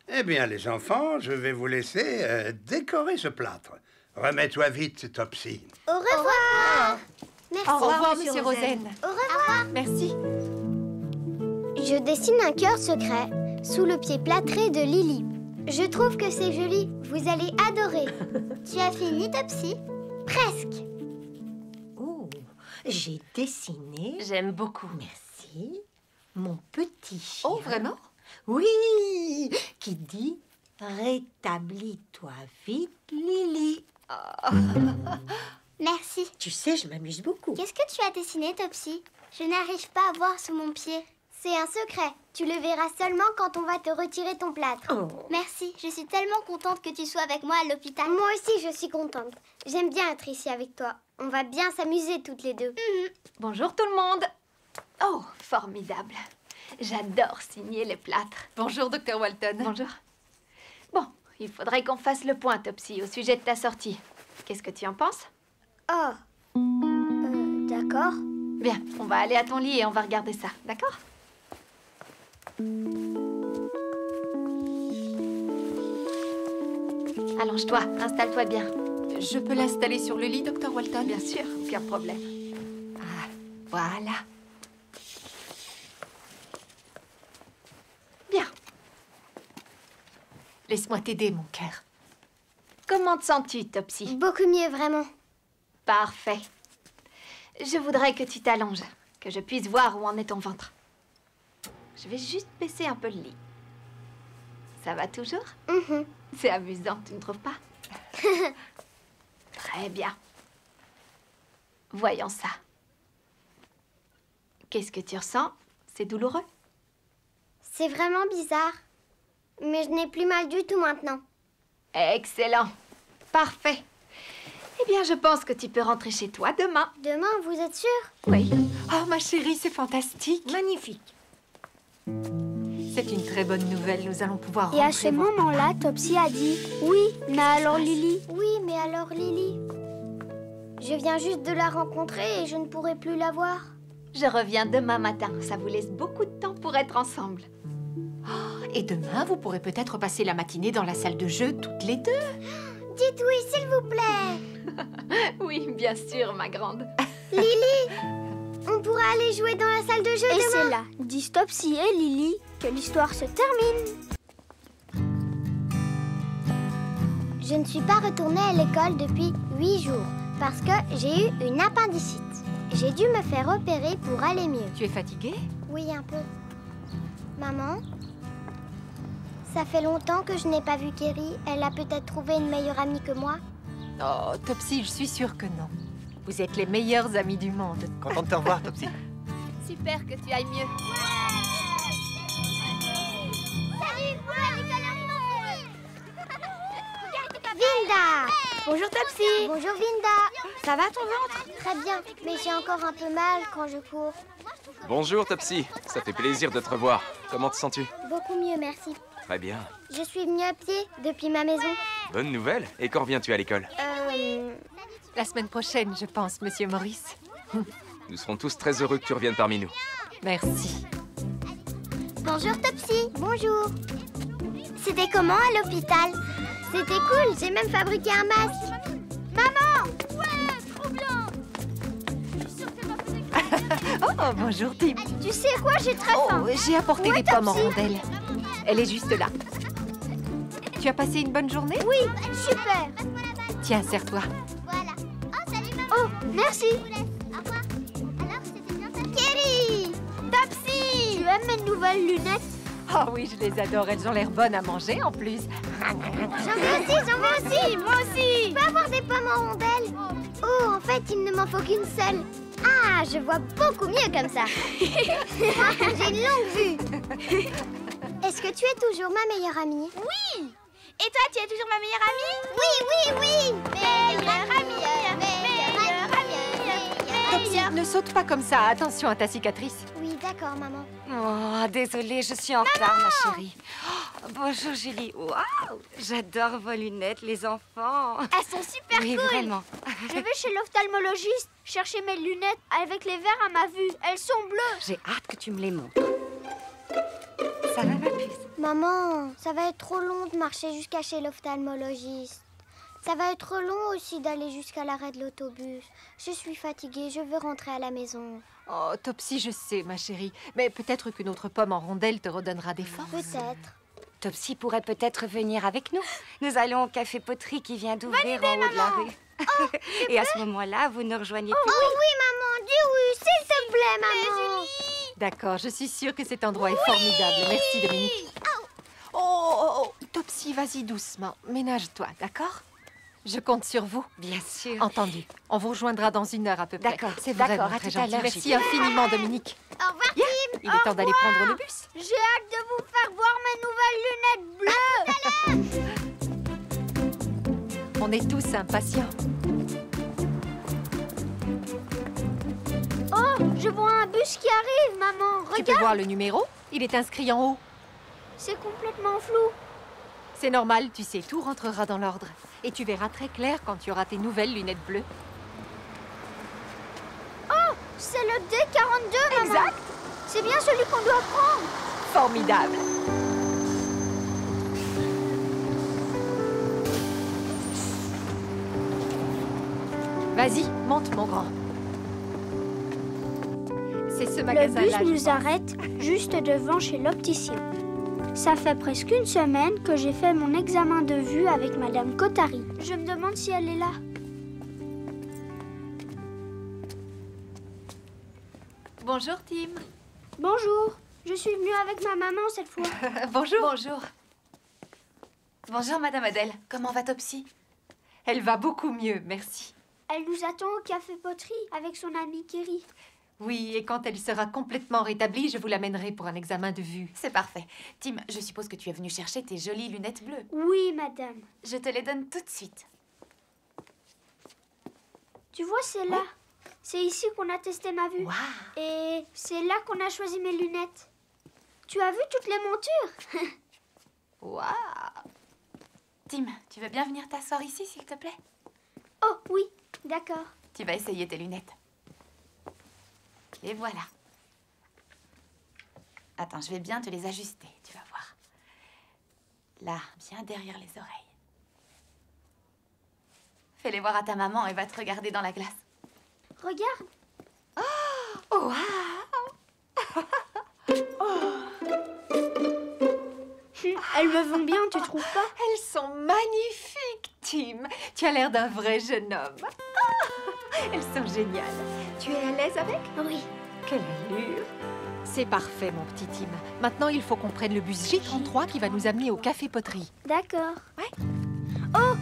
Eh bien, les enfants, je vais vous laisser décorer ce plâtre. Remets-toi vite, Topsy. Au revoir. Merci. Au revoir, monsieur Rosen. Au revoir. Merci. Je dessine un cœur secret sous le pied plâtré de Lily. Je trouve que c'est joli. Vous allez adorer. Tu as fini, Topsy? Presque. Oh, j'ai dessiné. J'aime beaucoup. Merci. Mon petit chien. Oh, vraiment? Oui, qui dit rétablis-toi vite, Lily. Merci. Tu sais, je m'amuse beaucoup. Qu'est-ce que tu as dessiné, Topsy? Je n'arrive pas à voir sous mon pied. C'est un secret. Tu le verras seulement quand on va te retirer ton plâtre. Oh. Merci. Je suis tellement contente que tu sois avec moi à l'hôpital. Moi aussi, je suis contente. J'aime bien être ici avec toi. On va bien s'amuser toutes les deux. Bonjour tout le monde. Oh, formidable. J'adore signer les plâtres. Bonjour, Dr. Walton. Bonjour. Bon, il faudrait qu'on fasse le point, Topsy, au sujet de ta sortie. Qu'est-ce que tu en penses? Oh. D'accord. Bien, on va aller à ton lit et on va regarder ça, d'accord? Allonge-toi, installe-toi bien. Je peux l'installer sur le lit, Dr. Walton? Bien sûr, aucun problème. Ah, voilà. Bien. Laisse-moi t'aider, mon cœur. Comment te sens-tu, Topsy? Beaucoup mieux, vraiment. Parfait. Je voudrais que tu t'allonges, que je puisse voir où en est ton ventre. Je vais juste baisser un peu le lit. Ça va toujours? C'est amusant, tu ne trouves pas? Très bien. Voyons ça. Qu'est-ce que tu ressens? C'est douloureux? C'est vraiment bizarre. Mais je n'ai plus mal du tout maintenant. Excellent. Parfait. Eh bien, je pense que tu peux rentrer chez toi demain. Demain, vous êtes sûre? Oui. Oh, ma chérie, c'est fantastique. Magnifique. C'est une très bonne nouvelle. Nous allons pouvoir Et rentrer. à ce moment-là, Topsy a dit « Oui, mais alors Lily ?» Oui, mais alors Lily? Je viens juste de la rencontrer et je ne pourrai plus la voir. Je reviens demain matin. Ça vous laisse beaucoup de temps pour être ensemble. Oh, et demain, vous pourrez peut-être passer la matinée dans la salle de jeu toutes les deux. Dites oui, s'il vous plaît. Oui, bien sûr, ma grande. Lily, on pourra aller jouer dans la salle de jeu Et demain. c'est là, disent Topsy et Lily, que l'histoire se termine. Je ne suis pas retournée à l'école depuis 8 jours parce que j'ai eu une appendicite. J'ai dû me faire opérer pour aller mieux. Tu es fatiguée? Oui, un peu. Maman, ça fait longtemps que je n'ai pas vu Kerry. Elle a peut-être trouvé une meilleure amie que moi. Oh, Topsy, je suis sûre que non. Vous êtes les meilleurs amis du monde. Content de te revoir, Topsy. Super que tu ailles mieux. Salut, Vinda! Bonjour Topsy. Bonjour Vinda. Ça va ton ventre? Très bien, mais j'ai encore un peu mal quand je cours. Bonjour Topsy, ça fait plaisir de te revoir. Comment te sens-tu? Beaucoup mieux, merci. Très bien. Je suis venue à pied depuis ma maison. Bonne nouvelle. Et quand reviens-tu à l'école? La semaine prochaine, je pense, Monsieur Maurice. Nous serons tous très heureux que tu reviennes parmi nous. Merci. Bonjour Topsy. Bonjour. C'était comment à l'hôpital? C'était cool, j'ai même fabriqué un masque. Maman! Ouais, trop bien! Oh, bonjour, Tim. Tu sais quoi, j'ai très faim. Oh, j'ai apporté Ouais, des pommes en Topsy. rondelles. Elle est juste là. Tu as passé une bonne journée? Oui, super. Tiens, serre-toi. Voilà. Oh, salut maman. Oh, merci. Au revoir. Alors, c'était bien ça? Kerry! Topsy! Tu aimes mes nouvelles lunettes? Oh oui, je les adore. Elles ont l'air bonnes à manger en plus. J'en veux aussi. Moi aussi. Je peux avoir des pommes en rondelles? Oh, en fait, il ne m'en faut qu'une seule. Ah, je vois beaucoup mieux comme ça. J'ai une longue vue. Est-ce que tu es toujours ma meilleure amie? Oui. Et toi, tu es toujours ma meilleure amie? Oui. Meilleure amie. Topsy, ne saute pas comme ça. Attention à ta cicatrice. Oui, d'accord, maman. Oh, désolée, je suis en retard, ma chérie. Oh, bonjour, Julie. Waouh, j'adore vos lunettes, les enfants. Elles sont super Oui, cool. vraiment. Je vais chez l'ophtalmologiste chercher mes lunettes avec les verres à ma vue. Elles sont bleues. J'ai hâte que tu me les montres. Ça va, ma puce? Maman, ça va être trop long de marcher jusqu'à chez l'ophtalmologiste. Ça va être long aussi d'aller jusqu'à l'arrêt de l'autobus. Je suis fatiguée, je veux rentrer à la maison. Oh, Topsy, je sais, ma chérie. Mais peut-être qu'une autre pomme en rondelle te redonnera des forces. Peut-être. Topsy pourrait peut-être venir avec nous. Nous allons au café Poterie qui vient d'ouvrir en haut de la rue. Et à ce moment-là, vous nous rejoignez plus. Oh oui, maman, dis oui, s'il te plaît, maman. D'accord, je suis sûre que cet endroit est formidable. Merci, Dominique. Oh, Topsy, vas-y doucement. Ménage-toi, d'accord? Je compte sur vous. Bien sûr. Entendu. On vous rejoindra dans 1 heure à peu près. D'accord, C'est d'accord, vraiment à très tout à gentil. l'heure, Merci Julie. infiniment, Dominique. Au revoir, Bien, il est temps d'aller prendre le bus. J'ai hâte de vous faire voir mes nouvelles lunettes bleues. On est tous impatients. Oh, je vois un bus qui arrive, maman. Tu peux Regarde, voir le numéro? Il est inscrit en haut. c'est complètement flou. C'est normal, tu sais, tout rentrera dans l'ordre. Et tu verras très clair quand tu auras tes nouvelles lunettes bleues. Oh, c'est le D42, maman. Exact. C'est bien celui qu'on doit prendre. formidable. Vas-y, monte, mon grand. C'est ce Le magasin-là. bus nous arrête juste devant chez l'opticien. Ça fait presque une semaine que j'ai fait mon examen de vue avec Madame Kotari. Je me demande si elle est là. Bonjour, Tim. Bonjour, je suis venue avec ma maman cette fois. Bonjour. Bonjour. Bonjour, Madame Adèle. Comment va Topsy? Elle va beaucoup mieux, merci. Elle nous attend au café poterie avec son amie Kerry. Oui, et quand elle sera complètement rétablie, je vous l'amènerai pour un examen de vue. C'est parfait. Tim, je suppose que tu es venu chercher tes jolies lunettes bleues. Oui, madame. Je te les donne tout de suite. Tu vois, c'est là. C'est ici qu'on a testé ma vue. Waouh! Et c'est là qu'on a choisi mes lunettes. Tu as vu toutes les montures? Waouh! Tim, tu veux bien venir t'asseoir ici, s'il te plaît? Oh, oui, d'accord. Tu vas essayer tes lunettes. Et voilà. Attends, je vais bien te les ajuster, tu vas voir. Là, bien derrière les oreilles. Fais-les voir à ta maman, elle va te regarder dans la glace. Regarde. Oh, waouh! Elles me vont bien, tu trouves pas? Elles sont magnifiques, Tim. Tu as l'air d'un vrai jeune homme. Elles sont géniales. Tu es à l'aise avec? Oui. Quelle allure! C'est parfait, mon petit Tim. Maintenant, il faut qu'on prenne le bus J33 qui va nous amener au café poterie. D'accord. Ouais. Oh,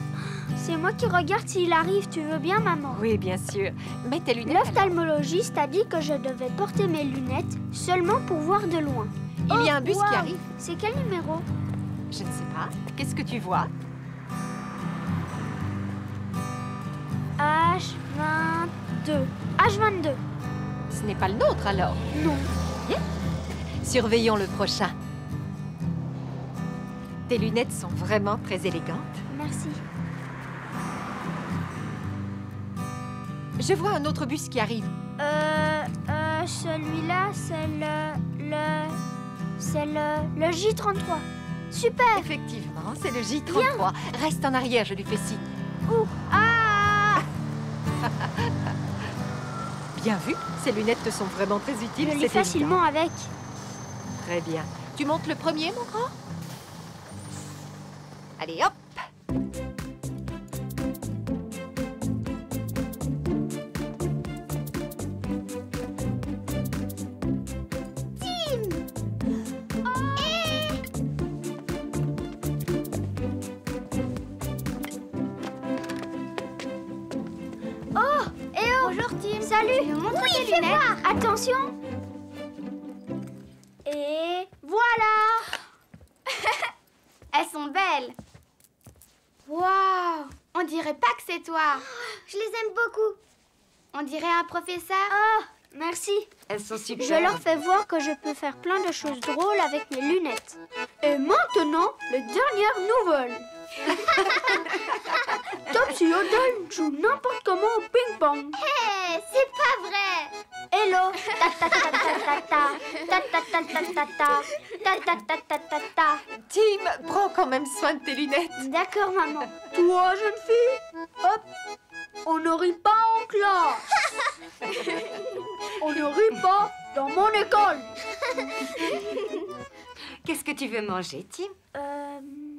c'est moi qui regarde s'il arrive. Tu veux bien, maman? Oui, bien sûr. Mets tes lunettes. L'ophtalmologiste a dit que je devais porter mes lunettes seulement pour voir de loin. Il y a un bus qui wow. arrive. C'est quel numéro? Je ne sais pas. Qu'est-ce que tu vois? H22. H22. Ce n'est pas le nôtre, alors. Non. Bien. Surveillons le prochain. Tes lunettes sont vraiment très élégantes. Merci. Je vois un autre bus qui arrive. Celui-là, c'est le J33. Super. Effectivement, c'est le J33. Bien. Reste en arrière, je lui fais signe. Ouh. Ah. Bien vu, ces lunettes te sont vraiment très utiles. Je lis facilement avec. Très bien. Tu montes le premier, mon grand? Allez, hop! Salut. Oui, fais voir. Attention. Et voilà. Elles sont belles. Waouh. On dirait pas que c'est toi. Je les aime beaucoup. On dirait un professeur. Oh, merci. Elles sont super. Je leur fais voir que je peux faire plein de choses drôles avec mes lunettes. Et maintenant, les dernières nouvelles. Topsy et Adèle jouent n'importe comment au ping-pong. Hé, c'est pas vrai. Hello. Ta ta ta ta ta ta ta ta ta ta ta ta ta ta ta. Tim, prends quand même soin de tes lunettes. D'accord, maman. Toi, jeune fille, hop, on ne rit pas en classe. On ne rit pas dans mon école. Qu'est-ce que tu veux manger, Tim?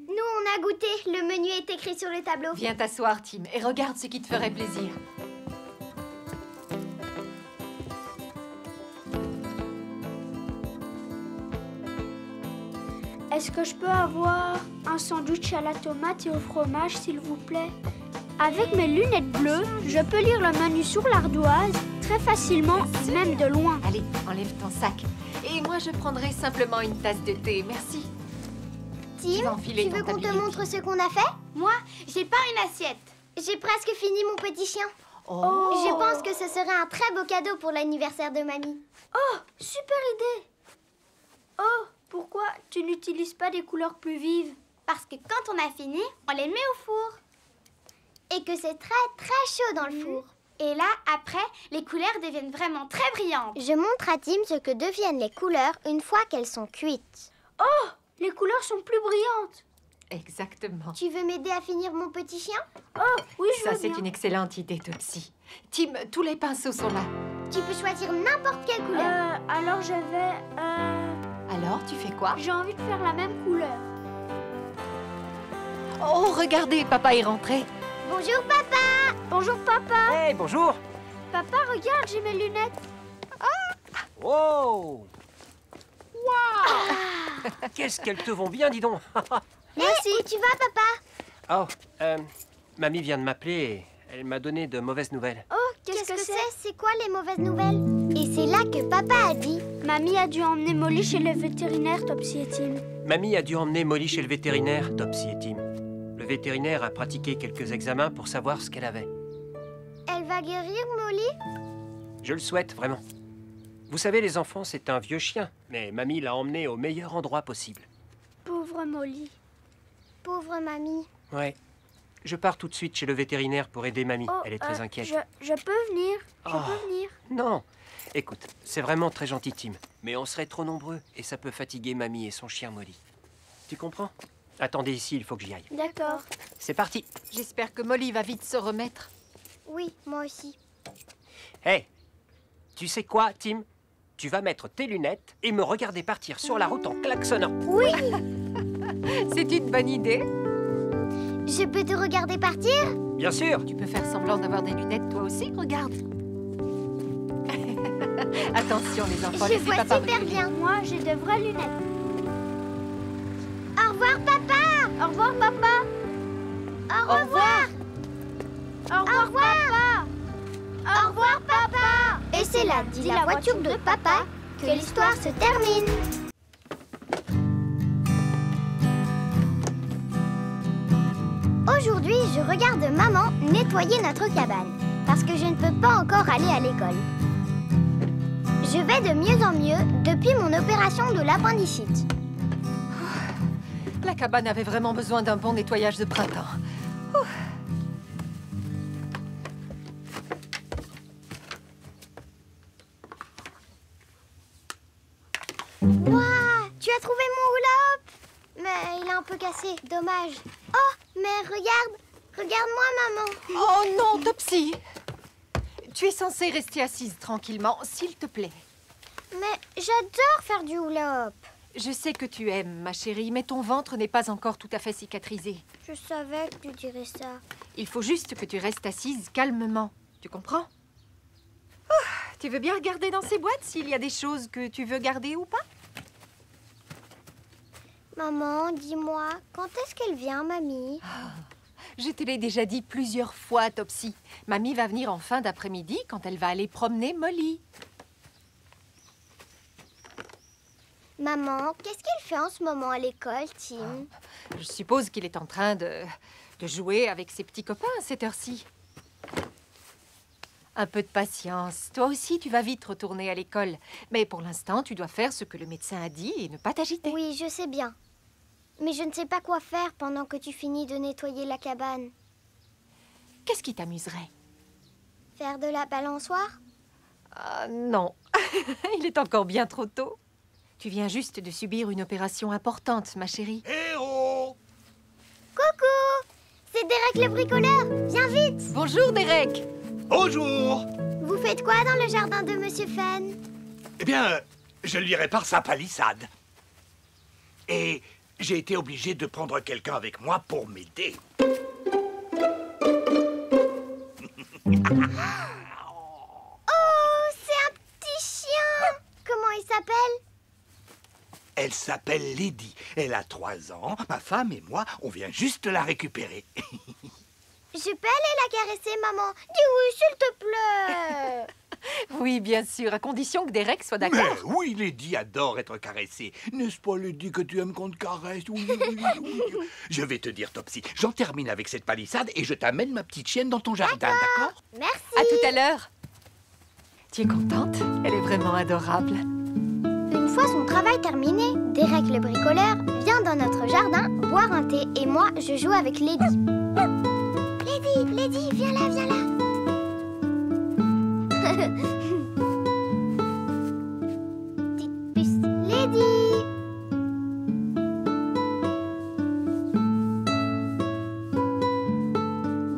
Nous, on a goûté. Le menu est écrit sur le tableau. Viens t'asseoir, Tim, et regarde ce qui te ferait plaisir. Est-ce que je peux avoir un sandwich à la tomate et au fromage, s'il vous plaît? Avec mes lunettes bleues, je peux lire le menu sur l'ardoise très facilement, même de loin. Allez, enlève ton sac. Et moi, je prendrai simplement une tasse de thé, merci. Tim, tu veux qu'on te montre ce qu'on a fait? Moi, j'ai pas une assiette. J'ai presque fini mon petit chien. Oh. Je pense que ce serait un très beau cadeau pour l'anniversaire de mamie. Oh, super idée. Oh, pourquoi tu n'utilises pas des couleurs plus vives? Parce que quand on a fini, on les met au four. Et que c'est très très chaud dans le four. Et là, après, les couleurs deviennent vraiment très brillantes. Je montre à Tim ce que deviennent les couleurs une fois qu'elles sont cuites. Oh, les couleurs sont plus brillantes. Exactement. Tu veux m'aider à finir mon petit chien? Oh, oui, je Ça, veux c'est bien. une excellente idée, Topsy. Tim, tous les pinceaux sont là. Tu peux choisir n'importe quelle couleur. Alors je vais... Alors, tu fais quoi? J'ai envie de faire la même couleur. Oh, regardez, papa est rentré. Bonjour, papa. Bonjour, papa. Hey, bonjour. Papa, regarde, j'ai mes lunettes. Wow. Waouh. Qu'est-ce qu'elles te vont bien, dis donc. Merci. Où tu vas, papa? Oh, mamie vient de m'appeler et elle m'a donné de mauvaises nouvelles. Oh, qu'est-ce que c'est? C'est quoi les mauvaises nouvelles? Et c'est là que papa a dit... Mamie a dû emmener Molly chez le vétérinaire, Topsy et Tim. Mamie a dû emmener Molly chez le vétérinaire, Topsy et Tim. Le vétérinaire a pratiqué quelques examens pour savoir ce qu'elle avait. Elle va guérir, Molly? Je le souhaite, vraiment. Vous savez, les enfants, c'est un vieux chien, mais mamie l'a emmené au meilleur endroit possible. Pauvre Molly. Pauvre mamie. Ouais. Je pars tout de suite chez le vétérinaire pour aider mamie. Oh, Elle est très inquiète. Je peux venir. Je Oh. peux venir. Non. Écoute, c'est vraiment très gentil, Tim. Mais on serait trop nombreux et ça peut fatiguer mamie et son chien Molly. Tu comprends? Attendez ici, il faut que j'y aille. D'accord. C'est parti. J'espère que Molly va vite se remettre. Oui, moi aussi. Hey, tu sais quoi, Tim? Tu vas mettre tes lunettes et me regarder partir sur la route en klaxonnant. Oui. C'est une bonne idée. Je peux te regarder partir? Bien sûr. Tu peux faire semblant d'avoir des lunettes toi aussi, regarde. Attention les enfants, Je laissez vois papa super reculer. bien. Moi, j'ai de vraies lunettes. Au revoir, papa. Au revoir, papa. Au revoir. Au revoir, papa. Au revoir, papa. Et c'est là, dit la voiture de papa, que l'histoire se termine. Aujourd'hui, je regarde maman nettoyer notre cabane, parce que je ne peux pas encore aller à l'école. Je vais de mieux en mieux depuis mon opération de l'appendicite. La cabane avait vraiment besoin d'un bon nettoyage de printemps. Ouh. Waouh, tu as trouvé mon hula-hoop? Mais il est un peu cassé, dommage. Oh, mais regarde, regarde-moi, maman. Oh non, Topsy! Tu es censée rester assise tranquillement, s'il te plaît. Mais j'adore faire du hula-hoop. Je sais que tu aimes, ma chérie, mais ton ventre n'est pas encore tout à fait cicatrisé. Je savais que tu dirais ça. Il faut juste que tu restes assise calmement. Tu comprends? Oh, tu veux bien regarder dans ces boîtes s'il y a des choses que tu veux garder ou pas? Maman, dis-moi, quand est-ce qu'elle vient, mamie? Je te l'ai déjà dit plusieurs fois, Topsy. Mamie va venir en fin d'après-midi quand elle va aller promener Molly. Maman, qu'est-ce qu'elle fait en ce moment à l'école, Tim? Je suppose qu'il est en train de jouer avec ses petits copains à cette heure-ci. Un peu de patience. Toi aussi, tu vas vite retourner à l'école. Mais pour l'instant, tu dois faire ce que le médecin a dit et ne pas t'agiter. Oui, je sais bien. Mais je ne sais pas quoi faire pendant que tu finis de nettoyer la cabane. Qu'est-ce qui t'amuserait? Faire de la balançoire? Non. Il est encore bien trop tôt. Tu viens juste de subir une opération importante, ma chérie. Héros! Coucou! C'est Derek le bricoleur. Viens vite! Bonjour, Derek! Bonjour! Vous faites quoi dans le jardin de Monsieur Fenn? Eh bien, je lui répare sa palissade. Et j'ai été obligé de prendre quelqu'un avec moi pour m'aider. Oh, c'est un petit chien! Comment il s'appelle? Elle s'appelle Lady. Elle a 3 ans. Ma femme et moi, on vient juste la récupérer. Je peux aller la caresser, maman? Dis oui, s'il te plaît! Oui, bien sûr, à condition que Derek soit d'accord. Mais oui, Lady adore être caressée. N'est-ce pas, Lady, que tu aimes qu'on te caresse? Oui, oui, oui. Je vais te dire, Topsy, j'en termine avec cette palissade et je t'amène ma petite chienne dans ton jardin, d'accord? Merci! À tout à l'heure. Tu es contente? Elle est vraiment adorable. Une fois son travail terminé, Derek le bricoleur vient dans notre jardin boire un thé et moi, je joue avec Lady. Lady, viens là, viens là. Petite puce Lady.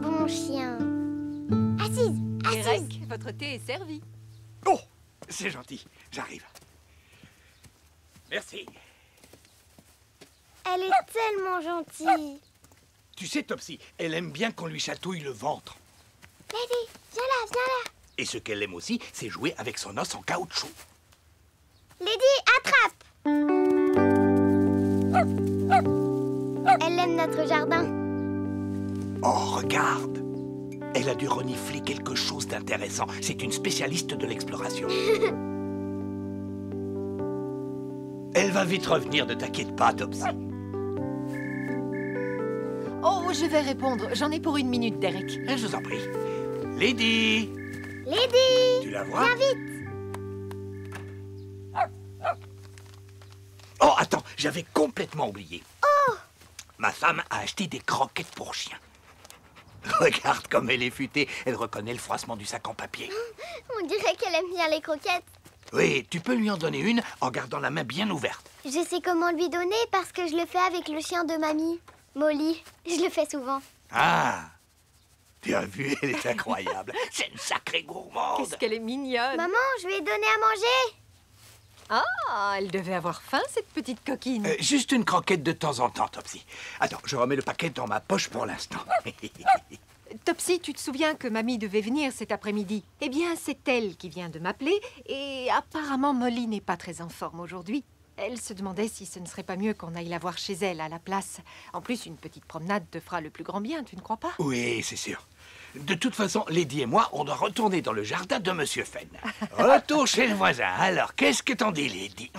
Bon chien. Assise, assise. Derek, votre thé est servi. Oh, c'est gentil. J'arrive. Merci. Elle est tellement gentille. Tu sais, Topsy, elle aime bien qu'on lui chatouille le ventre. Lady, viens là, viens là. Et ce qu'elle aime aussi, c'est jouer avec son os en caoutchouc. Lady, attrape. Elle aime notre jardin. Oh, regarde. Elle a dû renifler quelque chose d'intéressant. C'est une spécialiste de l'exploration. Elle va vite revenir, ne t'inquiète pas, Topsy. Oh, je vais répondre. J'en ai pour 1 minute, Derek. Je vous en prie. Lady! Lady! Tu la vois? Viens vite! Oh, attends, j'avais complètement oublié. Oh! Ma femme a acheté des croquettes pour chiens. Regarde comme elle est futée. Elle reconnaît le froissement du sac en papier. On dirait qu'elle aime bien les croquettes. Oui, tu peux lui en donner une en gardant la main bien ouverte. Je sais comment lui donner parce que je le fais avec le chien de mamie, Molly. Je le fais souvent. Ah! Tu as vu, elle est incroyable. C'est une sacrée gourmande. Qu'est-ce qu'elle est mignonne. Maman, je lui ai donné à manger. Ah, elle devait avoir faim, cette petite coquine. Juste une croquette de temps en temps, Topsy. Attends, je remets le paquet dans ma poche pour l'instant. Topsy, tu te souviens que mamie devait venir cet après-midi? Eh bien, c'est elle qui vient de m'appeler et apparemment Molly n'est pas très en forme aujourd'hui. Elle se demandait si ce ne serait pas mieux qu'on aille la voir chez elle à la place. En plus, une petite promenade te fera le plus grand bien, tu ne crois pas? Oui, c'est sûr. De toute façon, Lady et moi, on doit retourner dans le jardin de Monsieur Fenn. Retour chez le voisin. Alors, qu'est-ce que t'en dis, Lady?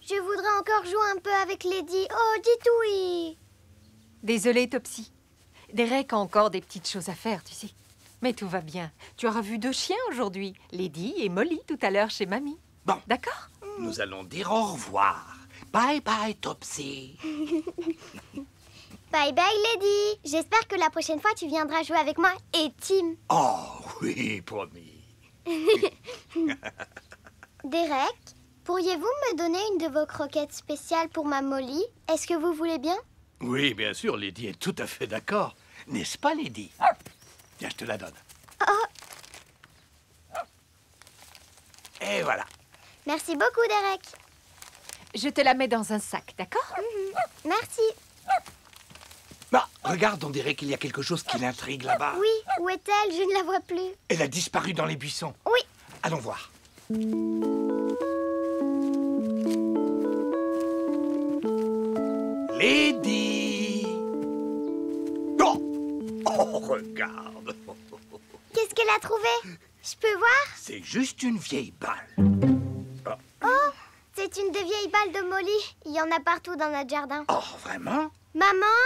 Je voudrais encore jouer un peu avec Lady. Oh, dis oui. Désolée, Topsy. Derek a encore des petites choses à faire, tu sais. Mais tout va bien. Tu auras vu 2 chiens aujourd'hui. Lady et Molly tout à l'heure chez mamie. Bon. D'accord? Nous allons dire au revoir. Bye bye, Topsy. Bye bye, Lady. J'espère que la prochaine fois, tu viendras jouer avec moi et Tim. Oh, oui, promis. Derek, pourriez-vous me donner une de vos croquettes spéciales pour ma Molly? Est-ce que vous voulez bien? Oui, bien sûr, Lady est tout à fait d'accord. N'est-ce pas, Lady? Tiens, je te la donne. Oh. Et voilà. Merci beaucoup, Derek. Je te la mets dans un sac, d'accord? Merci. Bah, regarde, on dirait qu'il y a quelque chose qui l'intrigue là-bas. Oui, où est-elle? Je ne la vois plus. Elle a disparu dans les buissons. Oui. Allons voir. Lady! Oh, regarde! Qu'est-ce qu'elle a trouvé? Je peux voir? C'est juste une vieille balle. Oh, c'est une des vieilles balles de Molly. Il y en a partout dans notre jardin. Oh, vraiment? Maman,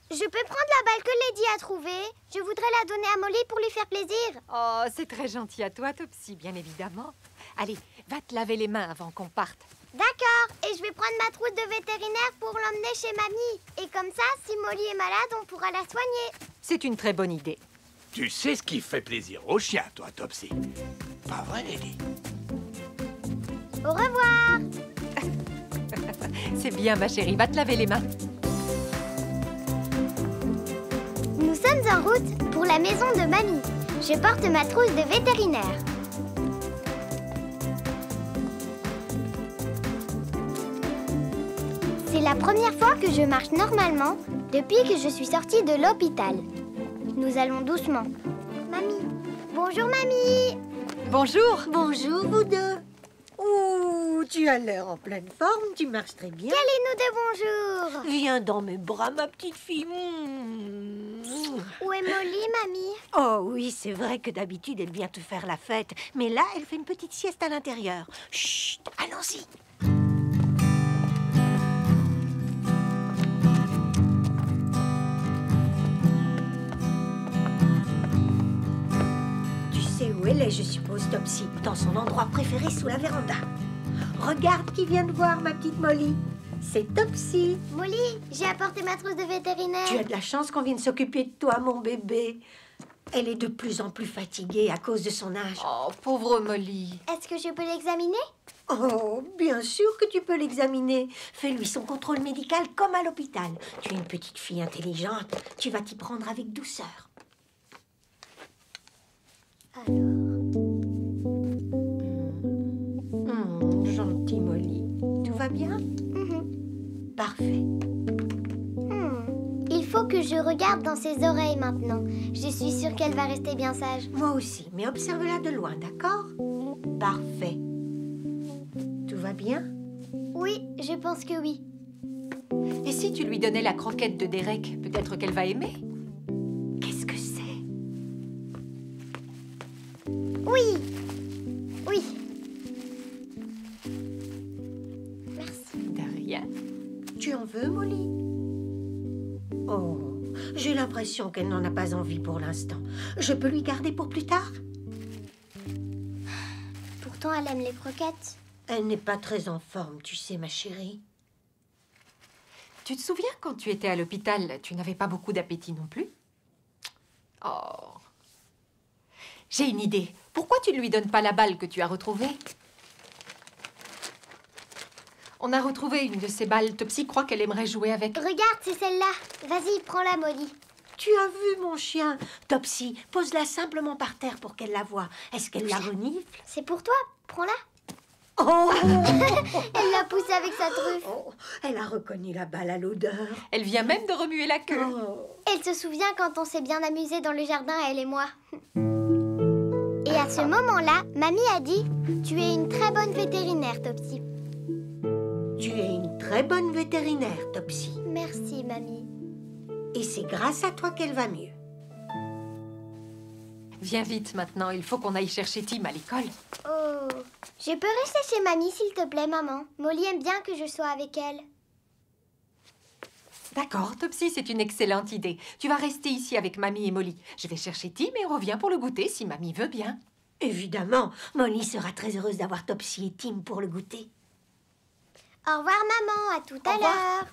je peux prendre la balle que Lady a trouvée? Je voudrais la donner à Molly pour lui faire plaisir. Oh, c'est très gentil à toi, Topsy, bien évidemment. Allez, va te laver les mains avant qu'on parte. D'accord, et je vais prendre ma trousse de vétérinaire pour l'emmener chez mamie. Et comme ça, si Molly est malade, on pourra la soigner. C'est une très bonne idée. Tu sais ce qui fait plaisir aux chiens, toi, Topsy. Pas vrai, Lady? Au revoir. C'est bien, ma chérie, va te laver les mains. Nous sommes en route pour la maison de mamie. Je porte ma trousse de vétérinaire. C'est la première fois que je marche normalement depuis que je suis sortie de l'hôpital. Nous allons doucement. Mamie. Bonjour, mamie. Bonjour. Bonjour, vous deux. Ouh, tu as l'air en pleine forme, tu marches très bien. Quel est nous de bonjour? Viens dans mes bras, ma petite fille. Où est Molly, mamie? Oh oui, c'est vrai que d'habitude, elle vient te faire la fête. Mais là, elle fait une petite sieste à l'intérieur. Chut, allons-y. Tu sais où elle est, je suppose, Topsy, dans son endroit préféré sous la véranda. Regarde qui vient de voir ma petite Molly. C'est Topsy. Molly, j'ai apporté ma trousse de vétérinaire. Tu as de la chance qu'on vienne s'occuper de toi, mon bébé. Elle est de plus en plus fatiguée à cause de son âge. Oh, pauvre Molly. Est-ce que je peux l'examiner? Oh, bien sûr que tu peux l'examiner. Fais-lui son contrôle médical comme à l'hôpital. Tu es une petite fille intelligente. Tu vas t'y prendre avec douceur. Gentille Molly. Tout va bien? Parfait. Il faut que je regarde dans ses oreilles maintenant. Je suis sûre qu'elle va rester bien sage. Moi aussi, mais observe-la de loin, d'accord? Parfait. Tout va bien? Oui, je pense que oui. Et si tu lui donnais la croquette de Derek, peut-être qu'elle va aimer. Qu'est-ce que c'est? Oui. Oui. Merci. De rien. Tu en veux, Molly? Oh, j'ai l'impression qu'elle n'en a pas envie pour l'instant. Je peux lui garder pour plus tard? Pourtant, elle aime les croquettes. Elle n'est pas très en forme, tu sais, ma chérie. Tu te souviens quand tu étais à l'hôpital, tu n'avais pas beaucoup d'appétit non plus? Oh. J'ai une idée. Pourquoi tu ne lui donnes pas la balle que tu as retrouvée? On a retrouvé une de ces balles. Topsy croit qu'elle aimerait jouer avec. Regarde, c'est celle-là. Vas-y, prends-la, Molly. Tu as vu, mon chien? Topsy, pose-la simplement par terre pour qu'elle la voie. Est-ce qu'elle la renifle? C'est pour toi. Prends-la. Oh! Elle l'a poussée avec sa truffe. Oh, elle a reconnu la balle à l'odeur. Elle vient même de remuer la queue. Oh. Elle se souvient quand on s'est bien amusé dans le jardin, elle et moi. Et à ce moment-là, Mamie a dit « Tu es une très bonne vétérinaire, Topsy. » Tu es une très bonne vétérinaire, Topsy. Merci, Mamie. Et c'est grâce à toi qu'elle va mieux. Viens vite maintenant, il faut qu'on aille chercher Tim à l'école. Oh, je peux rester chez Mamie, s'il te plaît, maman. Molly aime bien que je sois avec elle. D'accord, Topsy, c'est une excellente idée. Tu vas rester ici avec Mamie et Molly. Je vais chercher Tim et on revient pour le goûter si Mamie veut bien. Évidemment, Molly sera très heureuse d'avoir Topsy et Tim pour le goûter. Au revoir, maman. À tout à l'heure.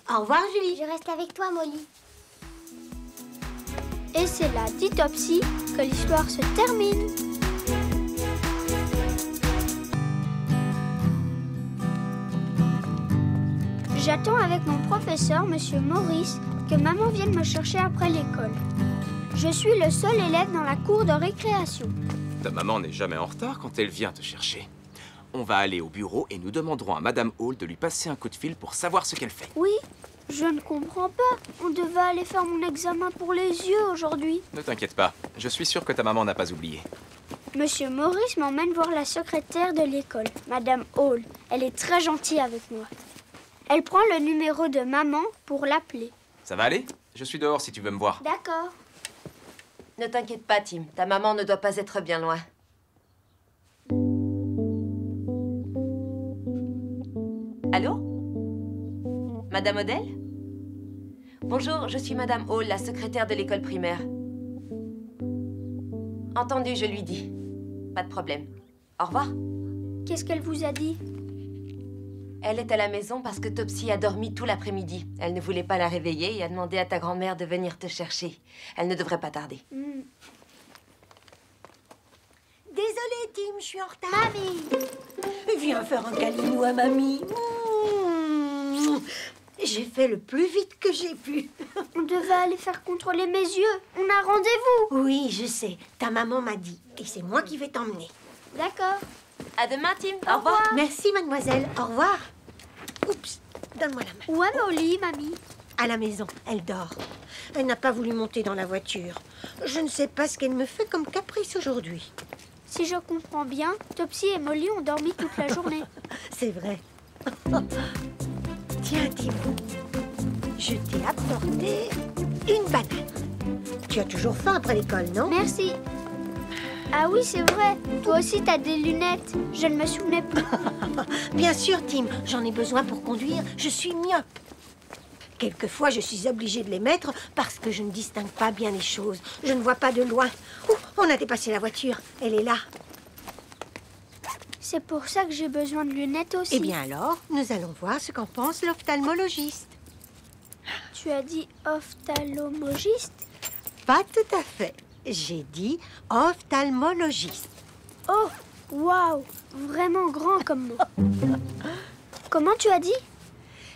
Au revoir, Julie. Je reste avec toi, Molly. Et c'est là, dit Topsy, que l'histoire se termine. J'attends avec mon professeur, Monsieur Maurice, que maman vienne me chercher après l'école. Je suis le seul élève dans la cour de récréation. Ta maman n'est jamais en retard quand elle vient te chercher. On va aller au bureau et nous demanderons à Madame Hall de lui passer un coup de fil pour savoir ce qu'elle fait. Oui, je ne comprends pas. On devait aller faire mon examen pour les yeux aujourd'hui. Ne t'inquiète pas, je suis sûr que ta maman n'a pas oublié. Monsieur Maurice m'emmène voir la secrétaire de l'école, Madame Hall. Elle est très gentille avec moi. Elle prend le numéro de maman pour l'appeler. Ça va aller? Je suis dehors si tu veux me voir. D'accord. Ne t'inquiète pas, Tim. Ta maman ne doit pas être bien loin. Allô? Madame Odell? Bonjour, je suis Madame Hall, la secrétaire de l'école primaire. Entendu, je lui dis. Pas de problème. Au revoir. Qu'est-ce qu'elle vous a dit? Elle est à la maison parce que Topsy a dormi tout l'après-midi. Elle ne voulait pas la réveiller et a demandé à ta grand-mère de venir te chercher. Elle ne devrait pas tarder. Désolée, Tim, je suis en retard. Mamie! Viens faire un câlinou à mamie. J'ai fait le plus vite que j'ai pu. On devait aller faire contrôler mes yeux. On a rendez-vous. Oui, je sais. Ta maman m'a dit. Et c'est moi qui vais t'emmener. D'accord. À demain, Tim. Au revoir. Merci, mademoiselle. Au revoir. Oups, donne-moi la main. Où est Molly, mamie? À la maison, elle dort. Elle n'a pas voulu monter dans la voiture. Je ne sais pas ce qu'elle me fait comme caprice aujourd'hui. Si je comprends bien, Topsy et Molly ont dormi toute la journée. C'est vrai. Tiens, Tim, je t'ai apporté une banane. Tu as toujours faim après l'école, non? Merci. Ah oui, c'est vrai. Toi aussi, t'as des lunettes. Je ne me souvenais plus. Bien sûr, Tim. J'en ai besoin pour conduire. Je suis myope. Quelquefois, je suis obligée de les mettre parce que je ne distingue pas bien les choses. Je ne vois pas de loin. Oh, on a dépassé la voiture. Elle est là. C'est pour ça que j'ai besoin de lunettes aussi. Eh bien alors, nous allons voir ce qu'en pense l'ophtalmologiste. Tu as dit ophtalmologiste? Pas tout à fait. J'ai dit ophtalmologiste. Oh, waouh, vraiment grand comme mot. Comment tu as dit?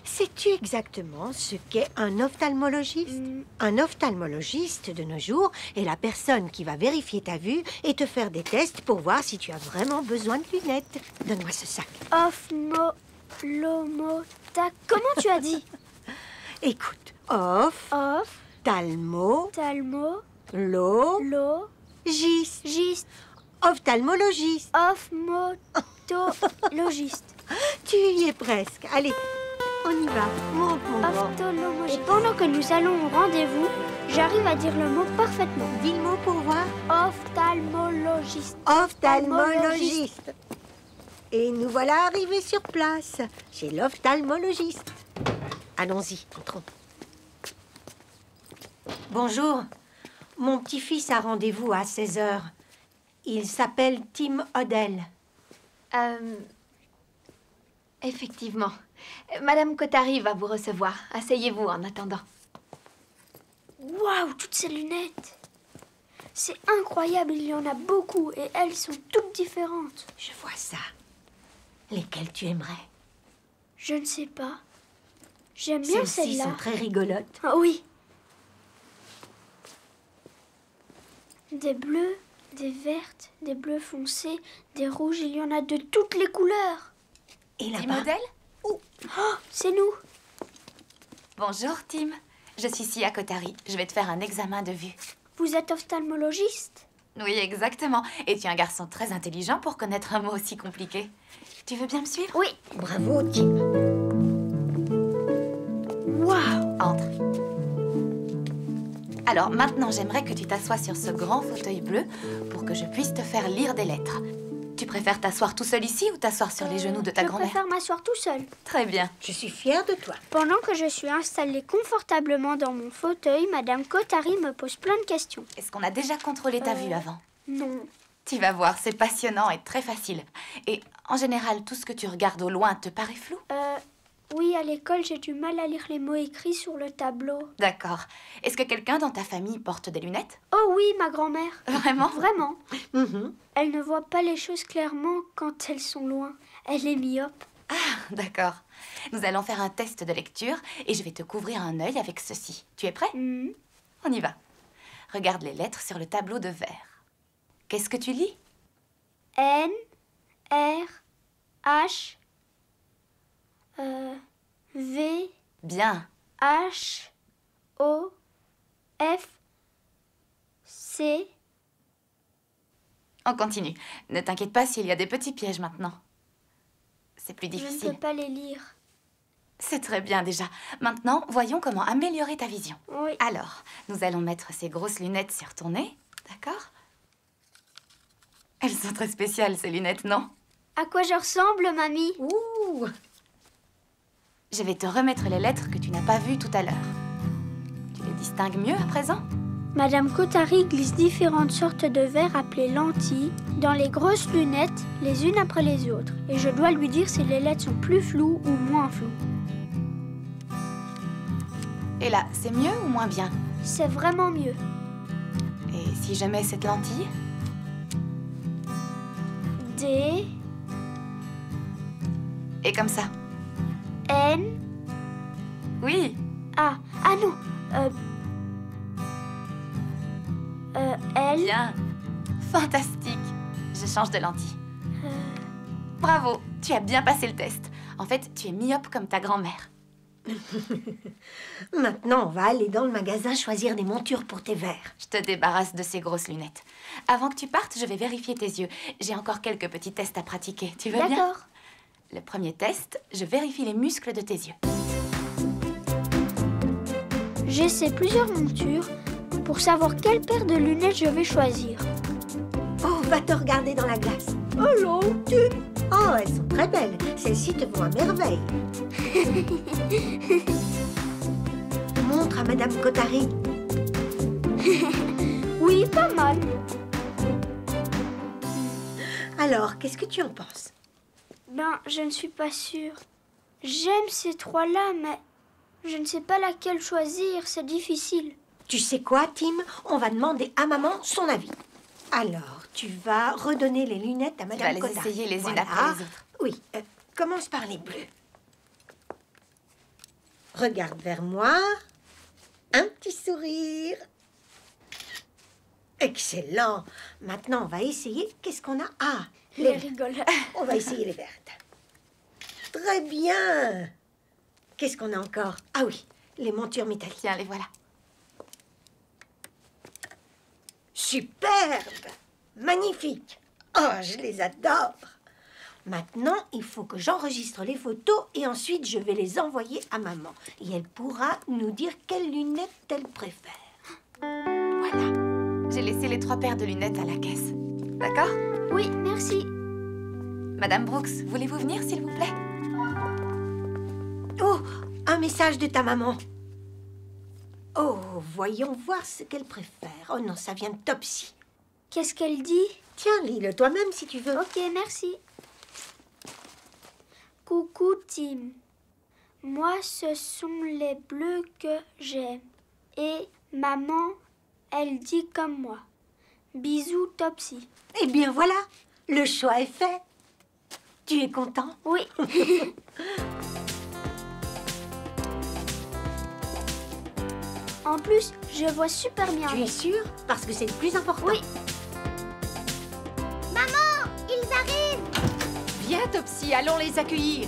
Sais-tu exactement ce qu'est un ophtalmologiste? Un ophtalmologiste, de nos jours, est la personne qui va vérifier ta vue et te faire des tests pour voir si tu as vraiment besoin de lunettes. Donne-moi ce sac. Comment tu as dit? Écoute, talmo, giste. Ophtalmologiste. Logiste. Tu y es presque. Allez, on y va. Monte, mon grand. Et pendant que nous allons au rendez-vous, j'arrive à dire le mot parfaitement. Dis le mot pour voir. Ophtalmologiste. Ophtalmologiste. Et nous voilà arrivés sur place, chez l'ophtalmologiste. Allons-y, entrons. Bonjour. Mon petit-fils a rendez-vous à 16h. Il s'appelle Tim Odell. Effectivement. Madame Kotari va vous recevoir. Asseyez-vous en attendant. Waouh, toutes ces lunettes! C'est incroyable, il y en a beaucoup et elles sont toutes différentes. Je vois ça. Lesquelles tu aimerais? Je ne sais pas. J'aime bien Celles-ci celle-là. sont très rigolotes. Ah oui. Des bleus, des vertes, des bleus foncés, des rouges, il y en a de toutes les couleurs. Et Tim là-bas? Odell? Oh, c'est nous. Bonjour, Tim. Je suis Sia Kotari. Je vais te faire un examen de vue. Vous êtes ophtalmologiste? Oui, exactement. Et tu es un garçon très intelligent pour connaître un mot aussi compliqué. Tu veux bien me suivre? Oui. Bravo, Tim. Waouh! Entre. Alors, maintenant, j'aimerais que tu t'assoies sur ce grand fauteuil bleu pour que je puisse te faire lire des lettres. Tu préfères t'asseoir tout seul ici ou t'asseoir sur les genoux de ta grand-mère? Je préfère m'asseoir tout seul. Très bien. Je suis fière de toi. Pendant que je suis installée confortablement dans mon fauteuil, Madame Kotari me pose plein de questions. Est-ce qu'on a déjà contrôlé ta vue avant? Non. Tu vas voir, c'est passionnant et très facile. Et en général, tout ce que tu regardes au loin te paraît flou? Oui, à l'école, j'ai du mal à lire les mots écrits sur le tableau. D'accord. Est-ce que quelqu'un dans ta famille porte des lunettes? Oh oui, ma grand-mère. Vraiment? Vraiment. Elle ne voit pas les choses clairement quand elles sont loin. Elle est myope. Ah, d'accord. Nous allons faire un test de lecture et je vais te couvrir un œil avec ceci. Tu es prêt? On y va. Regarde les lettres sur le tableau de verre. Qu'est-ce que tu lis? N, R, H, V, Bien. H, O, F, C. On continue. Ne t'inquiète pas s'il y a des petits pièges maintenant. C'est plus Je ne difficile. peux pas les lire. C'est très bien déjà. Maintenant, voyons comment améliorer ta vision. Oui. Alors, nous allons mettre ces grosses lunettes sur ton nez, d'accord? Elles sont très spéciales, ces lunettes, non? À quoi je ressemble, mamie? Ouh! Je vais te remettre les lettres que tu n'as pas vues tout à l'heure. Tu les distingues mieux à présent? Madame Kotari glisse différentes sortes de verres appelés lentilles dans les grosses lunettes, les unes après les autres. Et je dois lui dire si les lettres sont plus floues ou moins floues. Et là, c'est mieux ou moins bien? C'est vraiment mieux. Et si je mets cette lentille? D, Et comme ça? N, Oui. A. Ah non. L. Bien. Fantastique. Je change de lentille. Bravo, tu as bien passé le test. En fait, tu es myope comme ta grand-mère. Maintenant, on va aller dans le magasin choisir des montures pour tes verres. Je te débarrasse de ces grosses lunettes. Avant que tu partes, je vais vérifier tes yeux. J'ai encore quelques petits tests à pratiquer. Tu veux bien? D'accord. Le premier test, je vérifie les muscles de tes yeux. J'essaie plusieurs montures pour savoir quelle paire de lunettes je vais choisir. Oh, va te regarder dans la glace. Hello, Tim. Oh, elles sont très belles. Celles-ci te vont à merveille. Montre à Madame Kotari. Oui, pas mal. Alors, qu'est-ce que tu en penses? Ben, je ne suis pas sûre. J'aime ces trois-là, mais je ne sais pas laquelle choisir. C'est difficile. Tu sais quoi, Tim? On va demander à maman son avis. Alors, tu vas redonner les lunettes à Madame Godard. Tu vas les essayer les unes Voilà. après les autres. Oui, commence par les bleus. Regarde vers moi. Un petit sourire. Excellent. Maintenant, on va essayer. Qu'est-ce qu'on a? Ah, Il rigole. On va essayer les vertes. Très bien. Qu'est-ce qu'on a encore? Ah oui, les montures métalliques. Tiens, les voilà. Superbe. Magnifique. Oh, je les adore. Maintenant, il faut que j'enregistre les photos et ensuite je vais les envoyer à maman. Et elle pourra nous dire quelles lunettes elle préfère. Voilà. J'ai laissé les 3 paires de lunettes à la caisse. D'accord? Oui, merci. Madame Brooks, voulez-vous venir, s'il vous plaît? Oh, un message de ta maman. Oh, voyons voir ce qu'elle préfère. Oh non, ça vient de Topsy. Qu'est-ce qu'elle dit? Tiens, lis-le toi-même si tu veux. Ok, merci. Coucou Tim. Moi, ce sont les bleus que j'aime. Et maman, elle dit comme moi. Bisous Topsy. Eh bien voilà, le choix est fait. Tu es content? Oui. En plus, je vois super bien. Tu es sûre? Parce que c'est le plus important. Oui. Maman, ils arrivent! Viens, Topsy, allons les accueillir.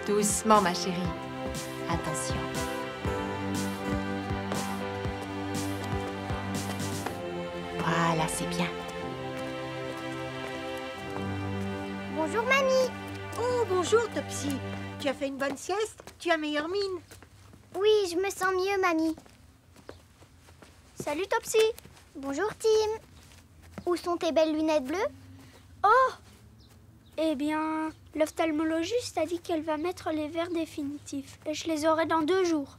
Doucement, ma chérie. Attention. Voilà, c'est bien. Bonjour, mamie. Oh, bonjour, Topsy. Tu as fait une bonne sieste? Tu as meilleure mine? Oui, je me sens mieux, mamie. Salut Topsy. Bonjour, Tim. Où sont tes belles lunettes bleues? Oh! Eh bien, l'ophtalmologiste a dit qu'elle va mettre les verres définitifs. Et je les aurai dans 2 jours.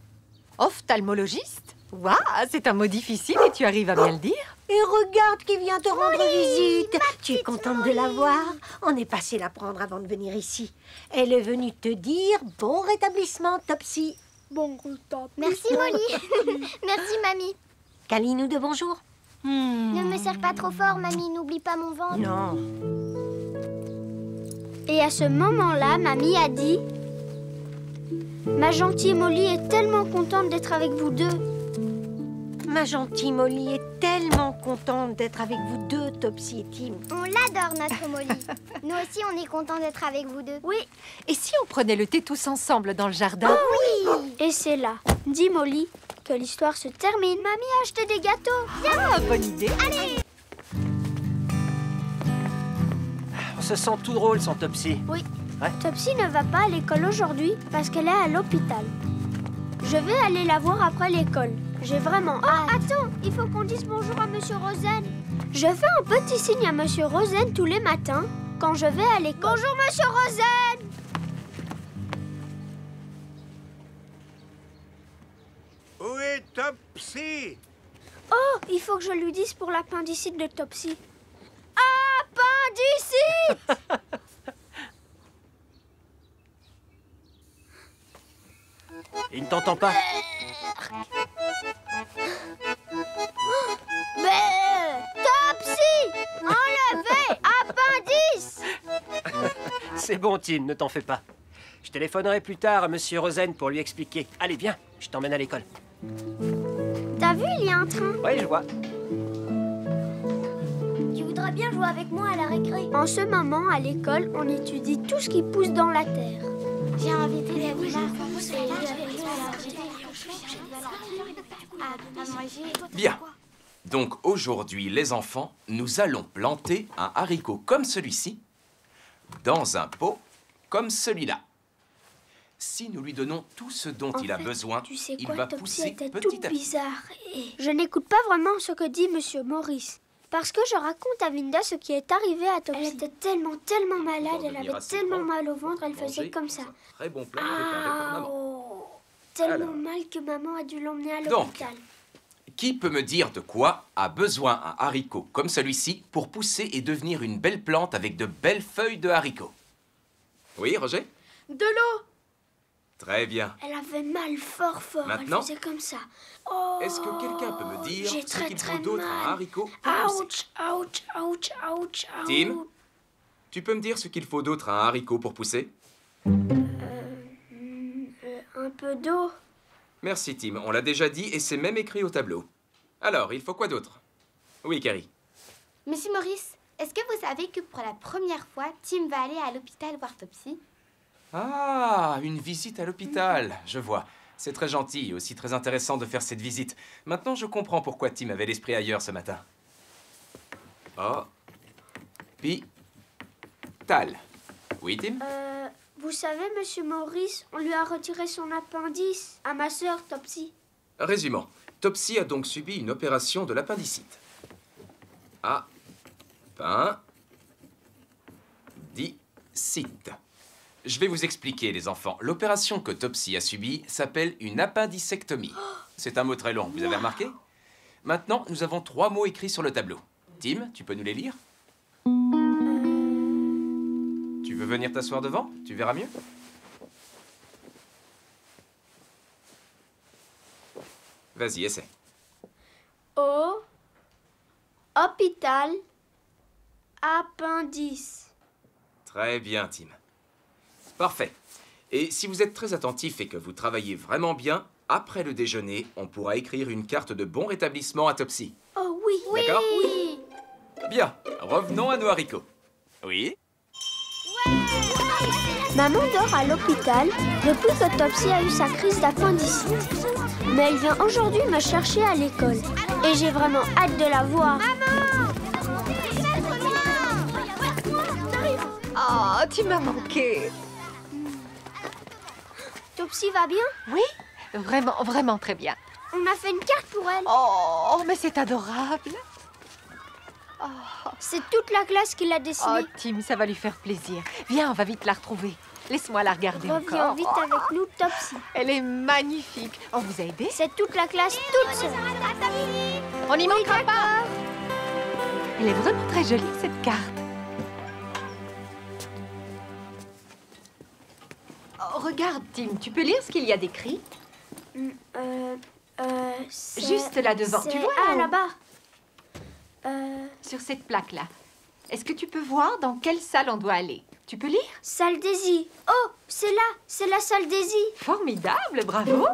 Ophtalmologiste? Waouh, c'est un mot difficile et tu arrives à bien le dire. Et regarde qui vient te rendre visite. Tu es contente de la voir? On est passé la prendre avant de venir ici. Elle est venue te dire bon rétablissement, Topsy. Bon rétablissement. Merci, Molly. Merci, mamie. Câline-nous de bonjour. Ne me serre pas trop fort, mamie. N'oublie pas mon ventre. Non. Et à ce moment-là, mamie a dit... Ma gentille Molly est tellement contente d'être avec vous deux. Ma gentille Molly est tellement contente d'être avec vous deux, Topsy et Tim. On l'adore, notre Molly. Nous aussi, on est contents d'être avec vous deux. Oui. Et si on prenait le thé tous ensemble dans le jardin? Oh oui! Et c'est là, dit Molly, que l'histoire se termine. Mamie a acheté des gâteaux. Ah, bonne idée. Allez! On se sent tout drôle sans Topsy. Oui. Ouais. Topsy ne va pas à l'école aujourd'hui parce qu'elle est à l'hôpital. Je vais aller la voir après l'école. J'ai vraiment hâte. Attends, il faut qu'on dise bonjour à Monsieur Rosen. Je fais un petit signe à Monsieur Rosen tous les matins quand je vais à l'école. Bonjour Monsieur Rosen. Où est Topsy? Oh, il faut que je lui dise pour l'appendicite de Topsy. Appendicite! Il ne t'entend pas. Mais Topsy! Enlevez! Appendice! C'est bon, Tim, ne t'en fais pas. Je téléphonerai plus tard à Monsieur Rosen pour lui expliquer. Allez, viens, je t'emmène à l'école. T'as vu, il y a un train. Oui, je vois. Tu voudrais bien jouer avec moi à la récré? En ce moment, à l'école, on étudie tout ce qui pousse dans la terre. J'ai invité les Bien. Donc aujourd'hui, les enfants, nous allons planter un haricot comme celui-ci dans un pot comme celui-là. Si nous lui donnons tout ce dont il a besoin, tu sais il quoi, va Topsy pousser était petit tout à petit. bizarre. Et je n'écoute pas vraiment ce que dit Monsieur Maurice. Parce que je raconte à Vinda ce qui est arrivé à Topsy. Elle était tellement malade, elle avait tellement mal au ventre, elle faisait comme ça. Très bon plat préparé par maman. Oh, tellement Alors. mal que maman a dû l'emmener à Donc. l'hôpital. Qui peut me dire de quoi a besoin un haricot comme celui-ci pour pousser et devenir une belle plante avec de belles feuilles de haricot? Oui, Roger? De l'eau. Très bien. Elle avait mal fort. Maintenant, elle faisait comme ça. Oh, est-ce que quelqu'un peut me dire j'ai ce qu'il très faut d'autre à un mal. haricot pour pousser? Ouch. Tim, tu peux me dire ce qu'il faut d'autre à un haricot pour pousser? Un peu d'eau. Merci, Tim. On l'a déjà dit et c'est même écrit au tableau. Alors, il faut quoi d'autre? Oui, Carrie. Monsieur Maurice, est-ce que vous savez que pour la première fois, Tim va aller à l'hôpital voir Topsy? Ah, une visite à l'hôpital. Je vois. C'est très gentil et aussi très intéressant de faire cette visite. Maintenant, je comprends pourquoi Tim avait l'esprit ailleurs ce matin. Oh. Tal. Oui, Tim? Vous savez, monsieur Maurice, on lui a retiré son appendice à ma sœur Topsy. Résumons. Topsy a donc subi une opération de l'appendicite. Appendicite. Je vais vous expliquer, les enfants. L'opération que Topsy a subie s'appelle une appendicectomie. C'est un mot très long, vous avez remarqué? Maintenant, nous avons 3 mots écrits sur le tableau. Tim, tu peux nous les lire? Tu veux venir t'asseoir devant? Tu verras mieux. Vas-y, essaie. Hôpital, appendice. Très bien, Tim. Parfait. Et si vous êtes très attentif et que vous travaillez vraiment bien, après le déjeuner, on pourra écrire une carte de bon rétablissement à Topsy. Oh oui. D'accord? Oui. Bien, revenons à nos haricots. Oui? Maman dort à l'hôpital depuis que Topsy a eu sa crise d'appendicite. Mais elle vient aujourd'hui me chercher à l'école. Et j'ai vraiment hâte de la voir. Oh, tu m'as manqué. Topsy va bien? Oui, vraiment très bien. On a fait une carte pour elle. Oh, mais c'est adorable. C'est toute la classe qui l'a Oh, dessinée. Tim, ça va lui faire plaisir. Viens, on va vite la retrouver. Laisse-moi la regarder Reviens encore. vite avec nous, Topsy. Elle est magnifique. On vous a aidé? C'est toute la classe toute seule. On n'y manquera pas. Elle est vraiment très jolie, cette carte. Oh, regarde, Tim, tu peux lire ce qu'il y a d'écrit? Juste là devant, tu vois? Ah, là-bas. Sur cette plaque-là. Est-ce que tu peux voir dans quelle salle on doit aller? Tu peux lire? Salle Daisy. Oh, c'est là, c'est la salle Daisy. Formidable, bravo!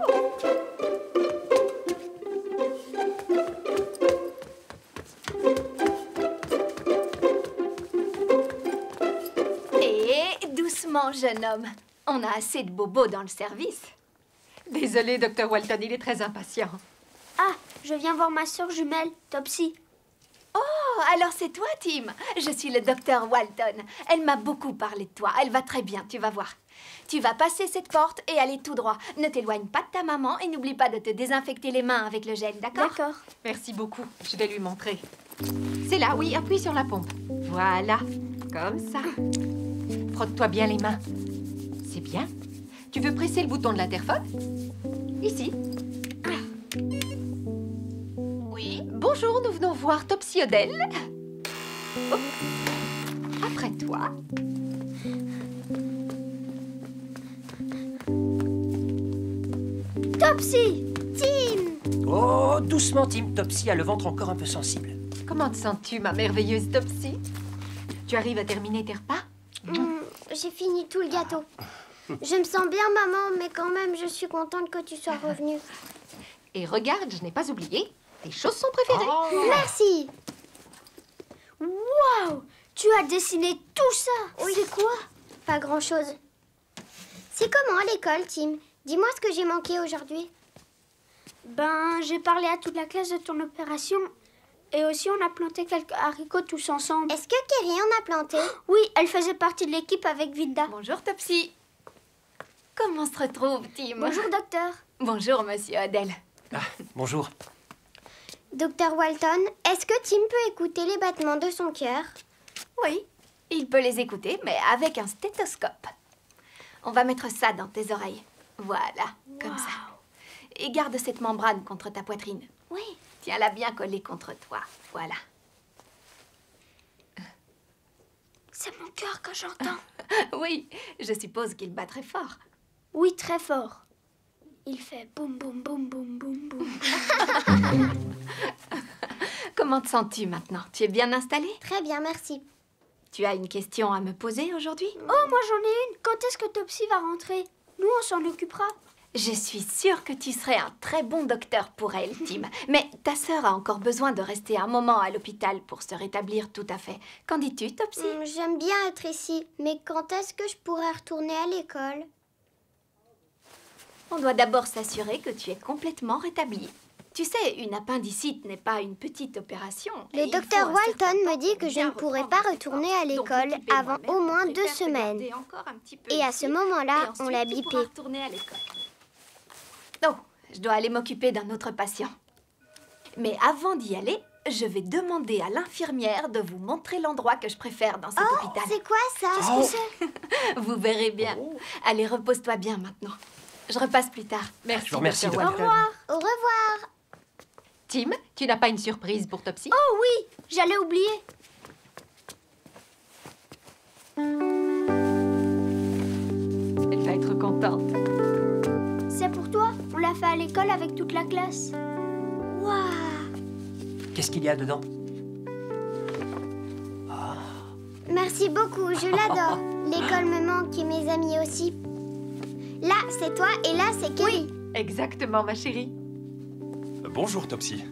Et doucement, jeune homme. On a assez de bobos dans le service. Désolé, Dr. Walton, il est très impatient. Ah, je viens voir ma sœur jumelle, Topsy. Oh, alors c'est toi, Tim. Je suis le docteur Walton. Elle m'a beaucoup parlé de toi. Elle va très bien, tu vas voir. Tu vas passer cette porte et aller tout droit. Ne t'éloigne pas de ta maman et n'oublie pas de te désinfecter les mains avec le gel, d'accord? D'accord. Merci beaucoup. Je vais lui montrer. C'est là, oui, appuie sur la pompe. Voilà, comme ça. Frotte-toi bien les mains. C'est bien. Tu veux presser le bouton de l'interphone? Ici. Oui. Bonjour, nous venons voir Topsy Odell. Oh. Après toi. Topsy! Tim! Oh, doucement, Tim. Topsy a le ventre encore un peu sensible. Comment te sens-tu, ma merveilleuse Topsy? Tu arrives à terminer tes repas? J'ai fini tout le gâteau. Je me sens bien, maman, mais quand même, je suis contente que tu sois revenue. Et regarde, je n'ai pas oublié. Tes chaussons préférées. Oh. Merci. Waouh! Tu as dessiné tout ça? Oui. C'est quoi? Pas grand-chose. C'est comment à l'école, Tim? Dis-moi ce que j'ai manqué aujourd'hui. Ben, j'ai parlé à toute la classe de ton opération. Et aussi, on a planté quelques haricots tous ensemble. Est-ce que Kerry en a planté? Oui, elle faisait partie de l'équipe avec Vinda. Bonjour, Topsy. Comment se retrouve, Tim? Bonjour, docteur. Bonjour, monsieur Odell. Ah, bonjour. Docteur Walton, est-ce que Tim peut écouter les battements de son cœur? Oui, il peut les écouter, mais avec un stéthoscope. On va mettre ça dans tes oreilles. Voilà, comme ça. Et garde cette membrane contre ta poitrine. Oui. Tiens-la bien collée contre toi. Voilà. C'est mon cœur que j'entends. Oui, je suppose qu'il bat très fort. Oui, très fort. Il fait boum, boum, boum, boum, boum, boum. Comment te sens-tu maintenant? Tu es bien installée? Très bien, merci. Tu as une question à me poser aujourd'hui? Oh, moi j'en ai une. Quand est-ce que Topsy va rentrer? Nous, on s'en occupera. Je suis sûre que tu serais un très bon docteur pour elle, Tim. Mais ta sœur a encore besoin de rester un moment à l'hôpital pour se rétablir tout à fait. Qu'en dis-tu, Topsy? J'aime bien être ici, mais quand est-ce que je pourrais retourner à l'école? On doit d'abord s'assurer que tu es complètement rétablie. Tu sais, une appendicite n'est pas une petite opération. Le docteur Walton me dit que je ne pourrai pas retourner à l'école avant au moins 2 semaines. Et à ce moment-là, on l'a bipé. Oh, je dois aller m'occuper d'un autre patient. Mais avant d'y aller, je vais demander à l'infirmière de vous montrer l'endroit que je préfère dans cet hôpital. C'est quoi ça? Qu'est-ce que c'est? Vous verrez bien. Allez, repose-toi bien maintenant. Je repasse plus tard. Merci, je vous remercie. Dr. Au Walton. revoir. Au revoir. Tim, tu n'as pas une surprise pour Topsy? Oh oui, j'allais oublier. Elle va être contente. C'est pour toi. On l'a fait à l'école avec toute la classe. Waouh! Qu'est-ce qu'il y a dedans? Merci beaucoup, je l'adore. L'école me manque et mes amis aussi. Là, c'est toi et là, c'est Kelly. Oui, exactement, ma chérie. Bonjour, Topsy.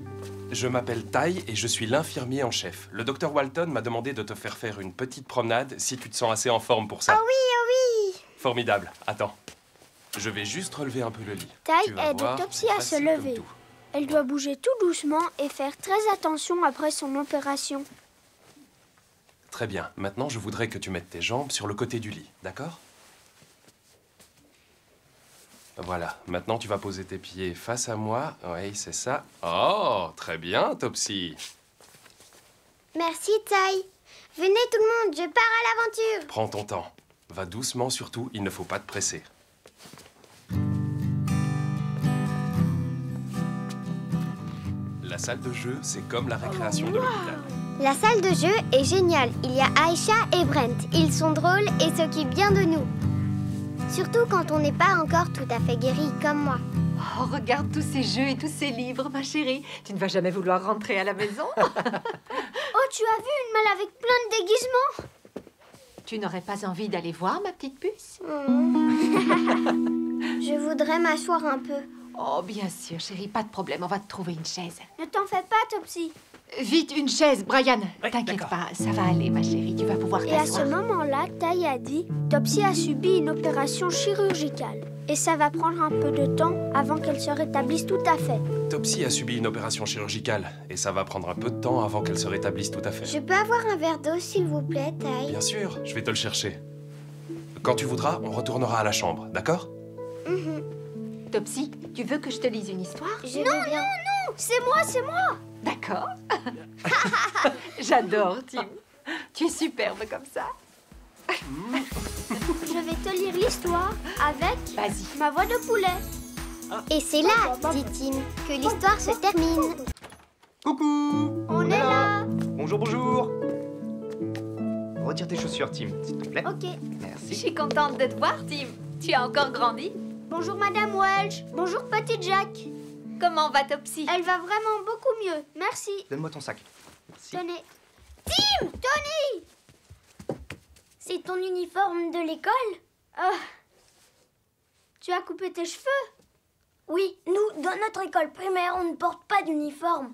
Je m'appelle Ty et je suis l'infirmier en chef. Le docteur Walton m'a demandé de te faire une petite promenade si tu te sens assez en forme pour ça. Oh oui, oh oui. Formidable. Attends. Je vais juste relever un peu le lit. Ty Tu vas aide voir, Topsy à se facile comme lever. tout. Elle doit bouger tout doucement et faire très attention après son opération. Très bien. Maintenant, je voudrais que tu mettes tes jambes sur le côté du lit, d'accord? Voilà. Maintenant, tu vas poser tes pieds face à moi. Oui, c'est ça. Oh, très bien, Topsy. Merci, Ty. Venez tout le monde, je pars à l'aventure. Prends ton temps. Va doucement surtout, il ne faut pas te presser. La salle de jeu, c'est comme la récréation de l'hôpital. La salle de jeu est géniale. Il y a Aïcha et Brent. Ils sont drôles et s'occupent bien de nous. Surtout quand on n'est pas encore tout à fait guéri comme moi. Oh, regarde tous ces jeux et tous ces livres, ma chérie. Tu ne vas jamais vouloir rentrer à la maison. Oh, tu as vu une malle avec plein de déguisements? Tu n'aurais pas envie d'aller voir, ma petite puce? Je voudrais m'asseoir un peu. Oh, bien sûr, chérie, pas de problème. On va te trouver une chaise. Ne t'en fais pas, Topsy. Vite, une chaise, Brian. Oui, T'inquiète d'accord. pas, ça va aller, ma chérie. Tu vas pouvoir Et à ce t'asseoir. moment-là, Ty a dit Topsy a subi une opération chirurgicale. Et ça va prendre un peu de temps avant qu'elle se rétablisse tout à fait. Topsy a subi une opération chirurgicale et ça va prendre un peu de temps avant qu'elle se rétablisse tout à fait. Je peux avoir un verre d'eau, s'il vous plaît, Ty? Bien sûr, je vais te le chercher. Quand tu voudras, on retournera à la chambre, d'accord? Topsy, tu veux que je te lise une histoire? Je veux bien. Non, c'est moi, c'est moi. D'accord. J'adore, Tim. Tu es superbe comme ça. Je vais te lire l'histoire avec Vas-y. ma voix de poulet. Et c'est là, dit Tim, que l'histoire se termine. Coucou! On est là. Bonjour, bonjour! Retire tes chaussures, Tim, s'il te plaît. Ok. Je Merci. suis contente de te voir, Tim. Tu as encore grandi. Bonjour, Madame Welch. Bonjour, Petit Jack. Comment va Topsy? Elle va vraiment beaucoup mieux. Merci. Donne-moi ton sac. Merci. Tenez. Tim! Tony! C'est ton uniforme de l'école? Tu as coupé tes cheveux? Oui, nous, dans notre école primaire, on ne porte pas d'uniforme.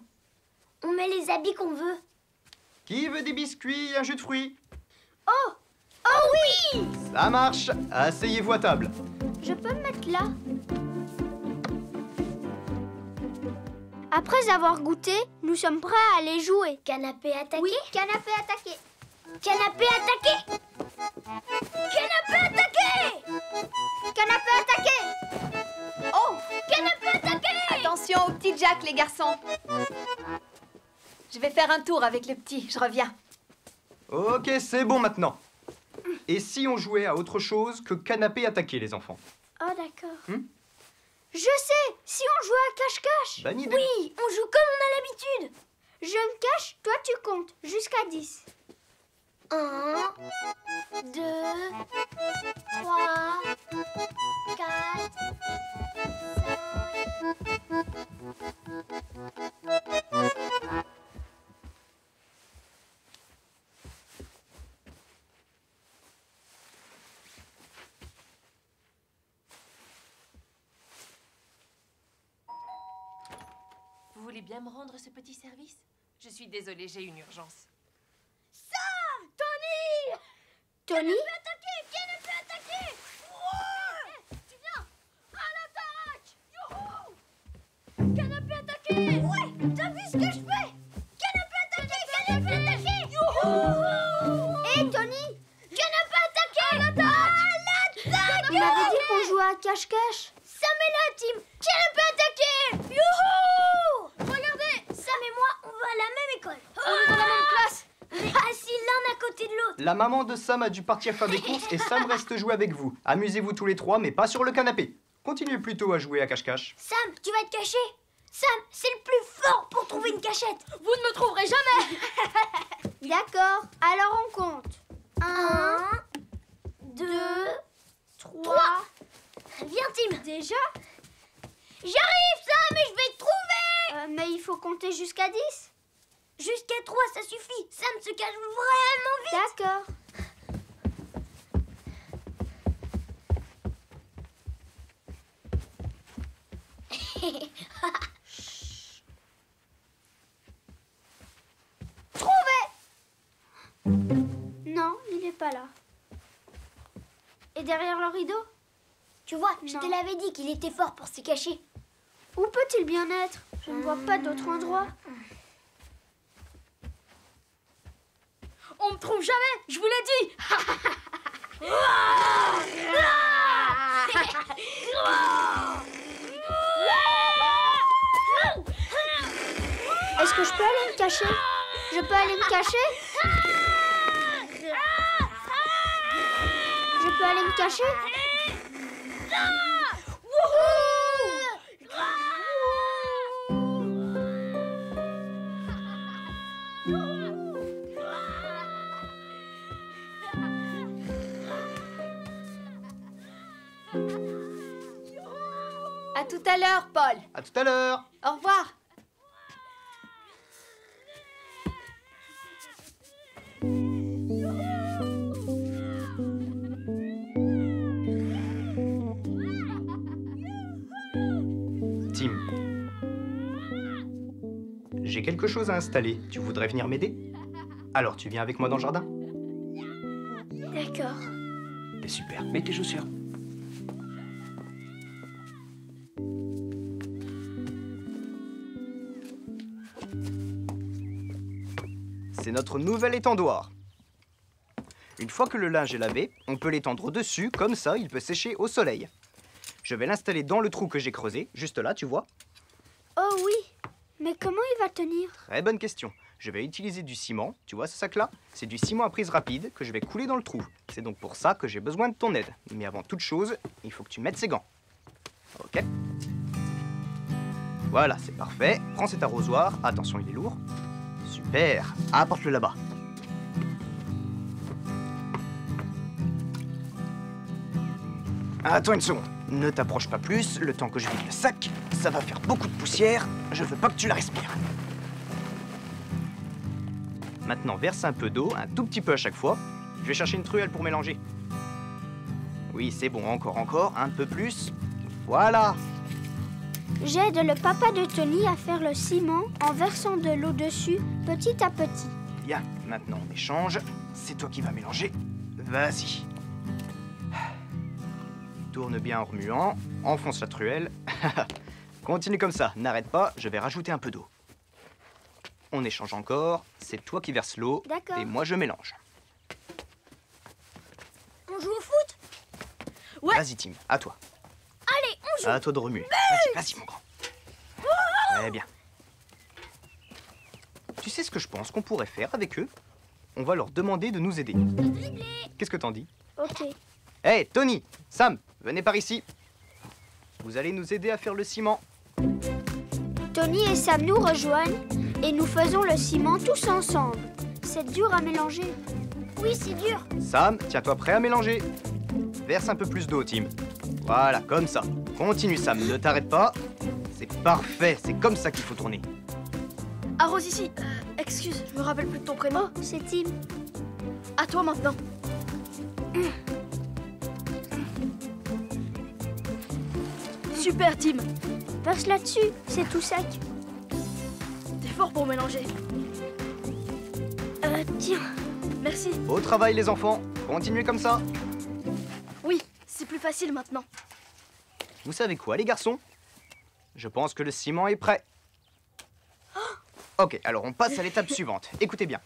On met les habits qu'on veut. Qui veut des biscuits et un jus de fruits? Oh! Oh oui! Ça marche! Asseyez-vous à table. Je peux me mettre là? Après avoir goûté, nous sommes prêts à aller jouer. Canapé attaqué? Oui, canapé attaqué. Canapé attaqué! Canapé attaqué! Canapé attaqué! Oh! Canapé attaqué! Attention au petit Jack, les garçons. Je vais faire un tour avec le petit. Je reviens. Ok, c'est bon maintenant. Et si on jouait à autre chose que canapé attaqué, les enfants? Oh, d'accord. Je sais! Si on jouait à cache-cache! Bonne idée. Oui, on joue comme on a l'habitude. Je me cache, toi tu comptes, jusqu'à 10. 1, 2, 3, 4, 5. Vous voulez bien me rendre ce petit service? Je suis désolée, j'ai une urgence. Sam! Tony! Tony? Qui ne peut attaquer? Ouais! Tu viens! À l'attaque! Youhou! Canapé attaqué! Ouais! T'as vu ce que je fais? Canapé attaqué! Canapé attaqué! Youhou! Hé, Tony! Canapé attaqué! À l'attaque! On m'avait dit qu'on jouait à cache-cache. Sam est là, Tim! Canapé attaqué! Youhou! Regardez! Sam et moi, on va à la même école. On est dans la même classe. Mais assis l'un à côté de l'autre. La maman de Sam a dû partir faire des courses et Sam reste jouer avec vous. Amusez-vous tous les trois, mais pas sur le canapé. Continuez plutôt à jouer à cache-cache. Sam, tu vas te cacher? Sam, c'est le plus fort pour trouver une cachette. Vous ne me trouverez jamais. D'accord, alors on compte. 1, 2, 3. Viens, Tim. Déjà? J'arrive, Sam, et je vais te trouver. Mais il faut compter jusqu'à 10. Jusqu'à 3, ça suffit. Sam se cache vraiment vite. D'accord. Trouvé! Non, il n'est pas là. Et derrière le rideau? Tu vois, je te l'avais dit qu'il était fort pour se cacher. Où peut-il bien être? Je ne vois pas d'autre endroit. On me trouve jamais, je vous l'ai dit. Est-ce que je peux aller me cacher? Je peux aller me cacher? Je peux aller me cacher? À tout à l'heure, Paul. À tout à l'heure. Au revoir. Tim. J'ai quelque chose à installer. Tu voudrais venir m'aider? Alors, tu viens avec moi dans le jardin? D'accord. C'est super. Mets tes chaussures. C'est notre nouvel étendoir. Une fois que le linge est lavé, on peut l'étendre au-dessus, comme ça, il peut sécher au soleil. Je vais l'installer dans le trou que j'ai creusé, juste là, tu vois. Oh oui, mais comment il va tenir? Très bonne question. Je vais utiliser du ciment, tu vois ce sac-là? C'est du ciment à prise rapide que je vais couler dans le trou. C'est donc pour ça que j'ai besoin de ton aide. Mais avant toute chose, il faut que tu mettes ces gants. Ok? Voilà, c'est parfait. Prends cet arrosoir. Attention, il est lourd. Super. Apporte-le là-bas. Attends une seconde. Ne t'approche pas plus, le temps que je vide le sac. Ça va faire beaucoup de poussière. Je veux pas que tu la respires. Maintenant, verse un peu d'eau, un tout petit peu à chaque fois. Je vais chercher une truelle pour mélanger. Oui, c'est bon. Encore. Un peu plus. Voilà. J'aide le papa de Tony à faire le ciment en versant de l'eau dessus, petit à petit. Bien, maintenant on échange. C'est toi qui vas mélanger. Vas-y. Tourne bien en remuant. Enfonce la truelle. Continue comme ça, n'arrête pas, je vais rajouter un peu d'eau. On échange encore. C'est toi qui verses l'eau. D'accord. Et moi je mélange. On joue au foot? Ouais. Vas-y Tim, à toi. Allez, on joue. À toi de remuer. Vas-y mon grand. Très bien. Tu sais ce que je pense qu'on pourrait faire avec eux? On va leur demander de nous aider. Qu'est-ce que t'en dis? Ok. Hey, Tony, Sam, venez par ici. Vous allez nous aider à faire le ciment. Tony et Sam nous rejoignent et nous faisons le ciment tous ensemble. C'est dur à mélanger. Oui, c'est dur. Sam, tiens-toi prêt à mélanger. Verse un peu plus d'eau, Tim. Voilà, comme ça. Continue, Sam, ne t'arrête pas. C'est parfait, c'est comme ça qu'il faut tourner. Ah, Rose ici. Excuse, je me rappelle plus de ton prénom. Oh, c'est Tim. À toi maintenant. Super, Tim. Verse là-dessus, c'est tout sec. T'es fort pour mélanger. Tiens. Merci. Beau travail, les enfants. Continuez comme ça. Oui, c'est plus facile maintenant. Vous savez quoi, les garçons? Je pense que le ciment est prêt. Ok, alors on passe à l'étape suivante. Écoutez bien.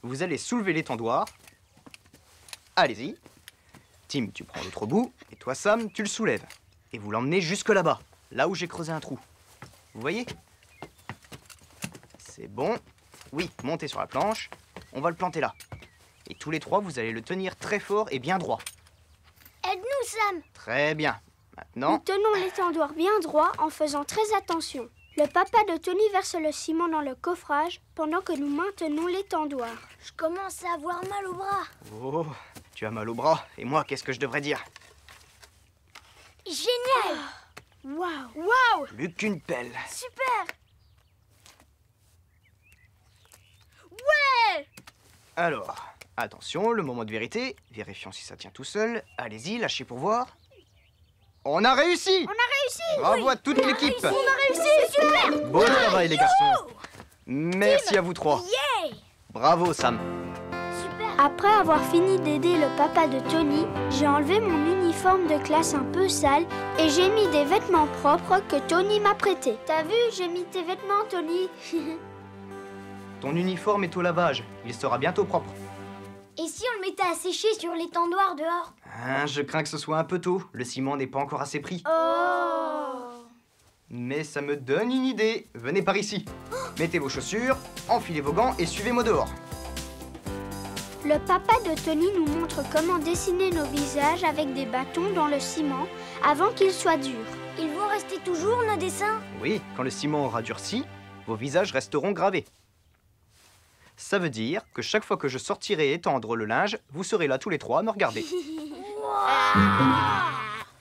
Vous allez soulever l'étendoir. Allez-y. Tim, tu prends l'autre bout. Et toi, Sam, tu le soulèves. Et vous l'emmenez jusque là-bas, là où j'ai creusé un trou. Vous voyez? C'est bon. Oui, montez sur la planche. On va le planter là. Et tous les trois, vous allez le tenir très fort et bien droit. Aide-nous, Sam. Très bien. Nous Maintenant, tenons l'étendoir bien droit en faisant très attention. Le papa de Tony verse le ciment dans le coffrage pendant que nous maintenons l'étendoir. Je commence à avoir mal au bras. oh, tu as mal au bras. Et moi, qu'est-ce que je devrais dire? Génial. Waouh. Plus qu'une pelle. Super. Ouais. Alors, attention, le moment de vérité. Vérifions si ça tient tout seul. Allez-y, lâchez pour voir. On a réussi! On a réussi. Bravo à toute l'équipe! On a réussi. Super. Beau travail, les garçons. Merci à vous trois. Yeah. Bravo, Sam. Après avoir fini d'aider le papa de Tony, j'ai enlevé mon uniforme de classe un peu sale et j'ai mis des vêtements propres que Tony m'a prêtés. T'as vu, j'ai mis tes vêtements, Tony. Ton uniforme est au lavage. Il sera bientôt propre. Et si on le mettait à sécher sur l'étendoir dehors? Ah, je crains que ce soit un peu tôt. Le ciment n'est pas encore assez pris. Mais ça me donne une idée. Venez par ici. Mettez vos chaussures, enfilez vos gants et suivez-moi dehors. Le papa de Tony nous montre comment dessiner nos visages avec des bâtons dans le ciment avant qu'ils soient durs. Ils vont rester toujours nos dessins? Oui, quand le ciment aura durci, vos visages resteront gravés. Ça veut dire que chaque fois que je sortirai étendre le linge, vous serez là tous les trois à me regarder.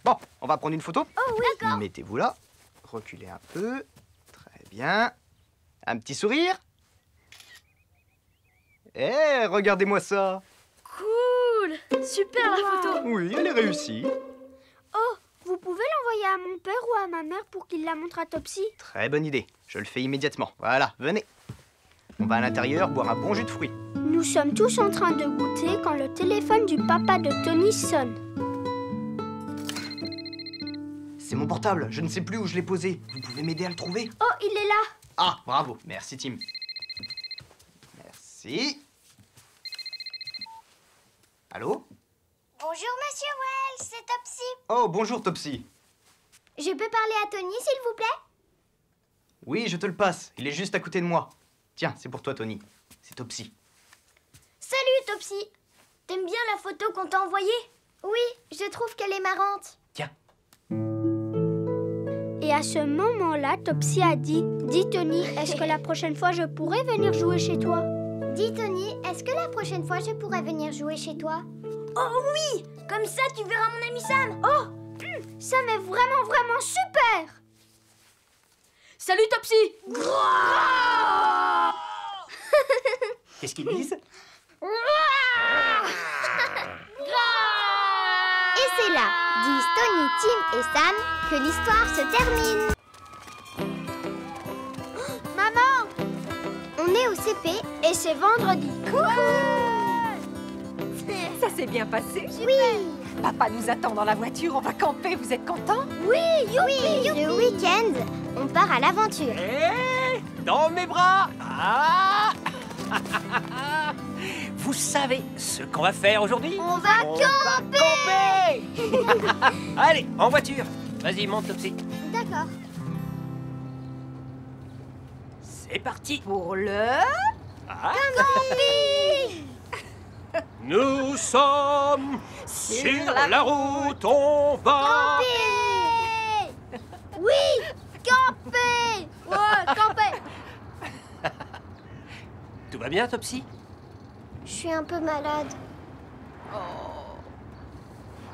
Bon, on va prendre une photo. Oh oui, d'accord. Mettez-vous là. Reculez un peu. Très bien. Un petit sourire. Eh, regardez-moi ça. Cool. Super la photo. Oui, elle est réussie. Oh, vous pouvez l'envoyer à mon père ou à ma mère pour qu'il la montre à Topsy? Très bonne idée. Je le fais immédiatement. Voilà, venez. On va à l'intérieur boire un bon jus de fruits. Nous sommes tous en train de goûter quand le téléphone du papa de Tony sonne. C'est mon portable. Je ne sais plus où je l'ai posé. Vous pouvez m'aider à le trouver? Oh, il est là. Ah, bravo. Merci, Tim. Merci. Allô? Bonjour, Monsieur Wells, c'est Topsy. Oh, bonjour, Topsy. Je peux parler à Tony, s'il vous plaît? Oui, je te le passe. Il est juste à côté de moi. Tiens, c'est pour toi, Tony. C'est Topsy. Salut, Topsy. T'aimes bien la photo qu'on t'a envoyée? Oui, je trouve qu'elle est marrante. Tiens. Et à ce moment-là, Topsy a dit « Dis Tony, est-ce que la prochaine fois je pourrais venir jouer chez toi ?» Dis Tony, est-ce que la prochaine fois je pourrais venir jouer chez toi? Oh oui! Comme ça tu verras mon ami Sam. Oh, Sam est vraiment, vraiment super. Salut Topsy. Qu'est-ce qu'ils disent? Et c'est là, disent Tony, Tim et Sam, que l'histoire se termine. Maman, On est au CP et c'est vendredi. Ça s'est bien passé? Oui. Papa nous attend dans la voiture, on va camper, vous êtes contents? Oui, le week-end, on part à l'aventure. Dans mes bras. Ah. Vous savez ce qu'on va faire aujourd'hui? On va camper. Allez, en voiture. Vas-y, monte, Topsy. D'accord. C'est parti. Pour le... Camping. Nous sommes sur la route, on va... Camper. Oui, camper. Ouais, camper. Tout va bien, Topsy? Je suis un peu malade. Oh.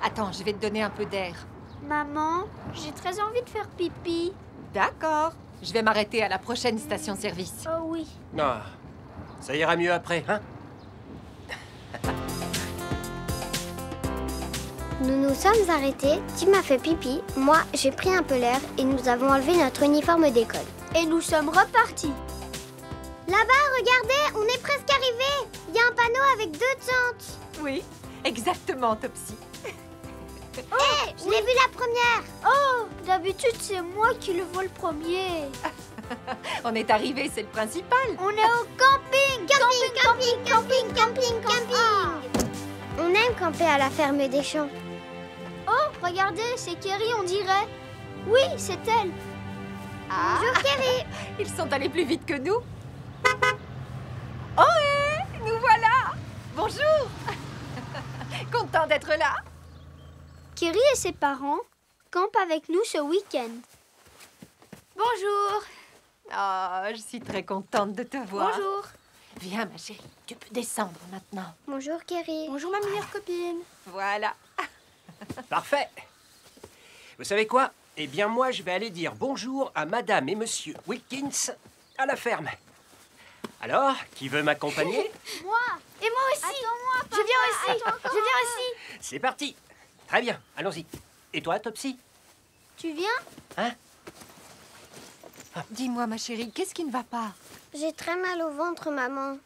Attends, je vais te donner un peu d'air. Maman, j'ai très envie de faire pipi. D'accord. Je vais m'arrêter à la prochaine station-service. Oh oui. Non, ça ira mieux après, hein? Nous nous sommes arrêtés, Tim a fait pipi, moi j'ai pris un peu l'air et nous avons enlevé notre uniforme d'école. Et nous sommes repartis. Là-bas, regardez, on est presque arrivés. Il y a un panneau avec 2 tentes. Oui, exactement, Topsy. Hé, je l'ai vu la première. Oh, d'habitude c'est moi qui le vois le premier. On est arrivés, c'est le principal. On est au camping. Camping. On aime camper à la ferme des champs. Oh, regardez, c'est Kerry, on dirait. Oui, c'est elle. Bonjour Kerry. Ils sont allés plus vite que nous. Oh, hé, nous voilà. Bonjour. Content d'être là. Kerry et ses parents campent avec nous ce week-end. Bonjour. Oh, je suis très contente de te voir. Bonjour. Viens, ma chérie, tu peux descendre maintenant. Bonjour Kerry. Bonjour ma meilleure copine. Voilà. Parfait. Vous savez quoi? Eh bien, moi, je vais aller dire bonjour à Madame et Monsieur Wilkins à la ferme. Alors, qui veut m'accompagner? Moi. Et moi aussi. Attends-moi, papa. Je viens aussi. Je viens aussi. C'est parti. Très bien, allons-y. Et toi, Topsy? Tu viens? Hein? Dis-moi, ma chérie, qu'est-ce qui ne va pas? J'ai très mal au ventre, maman.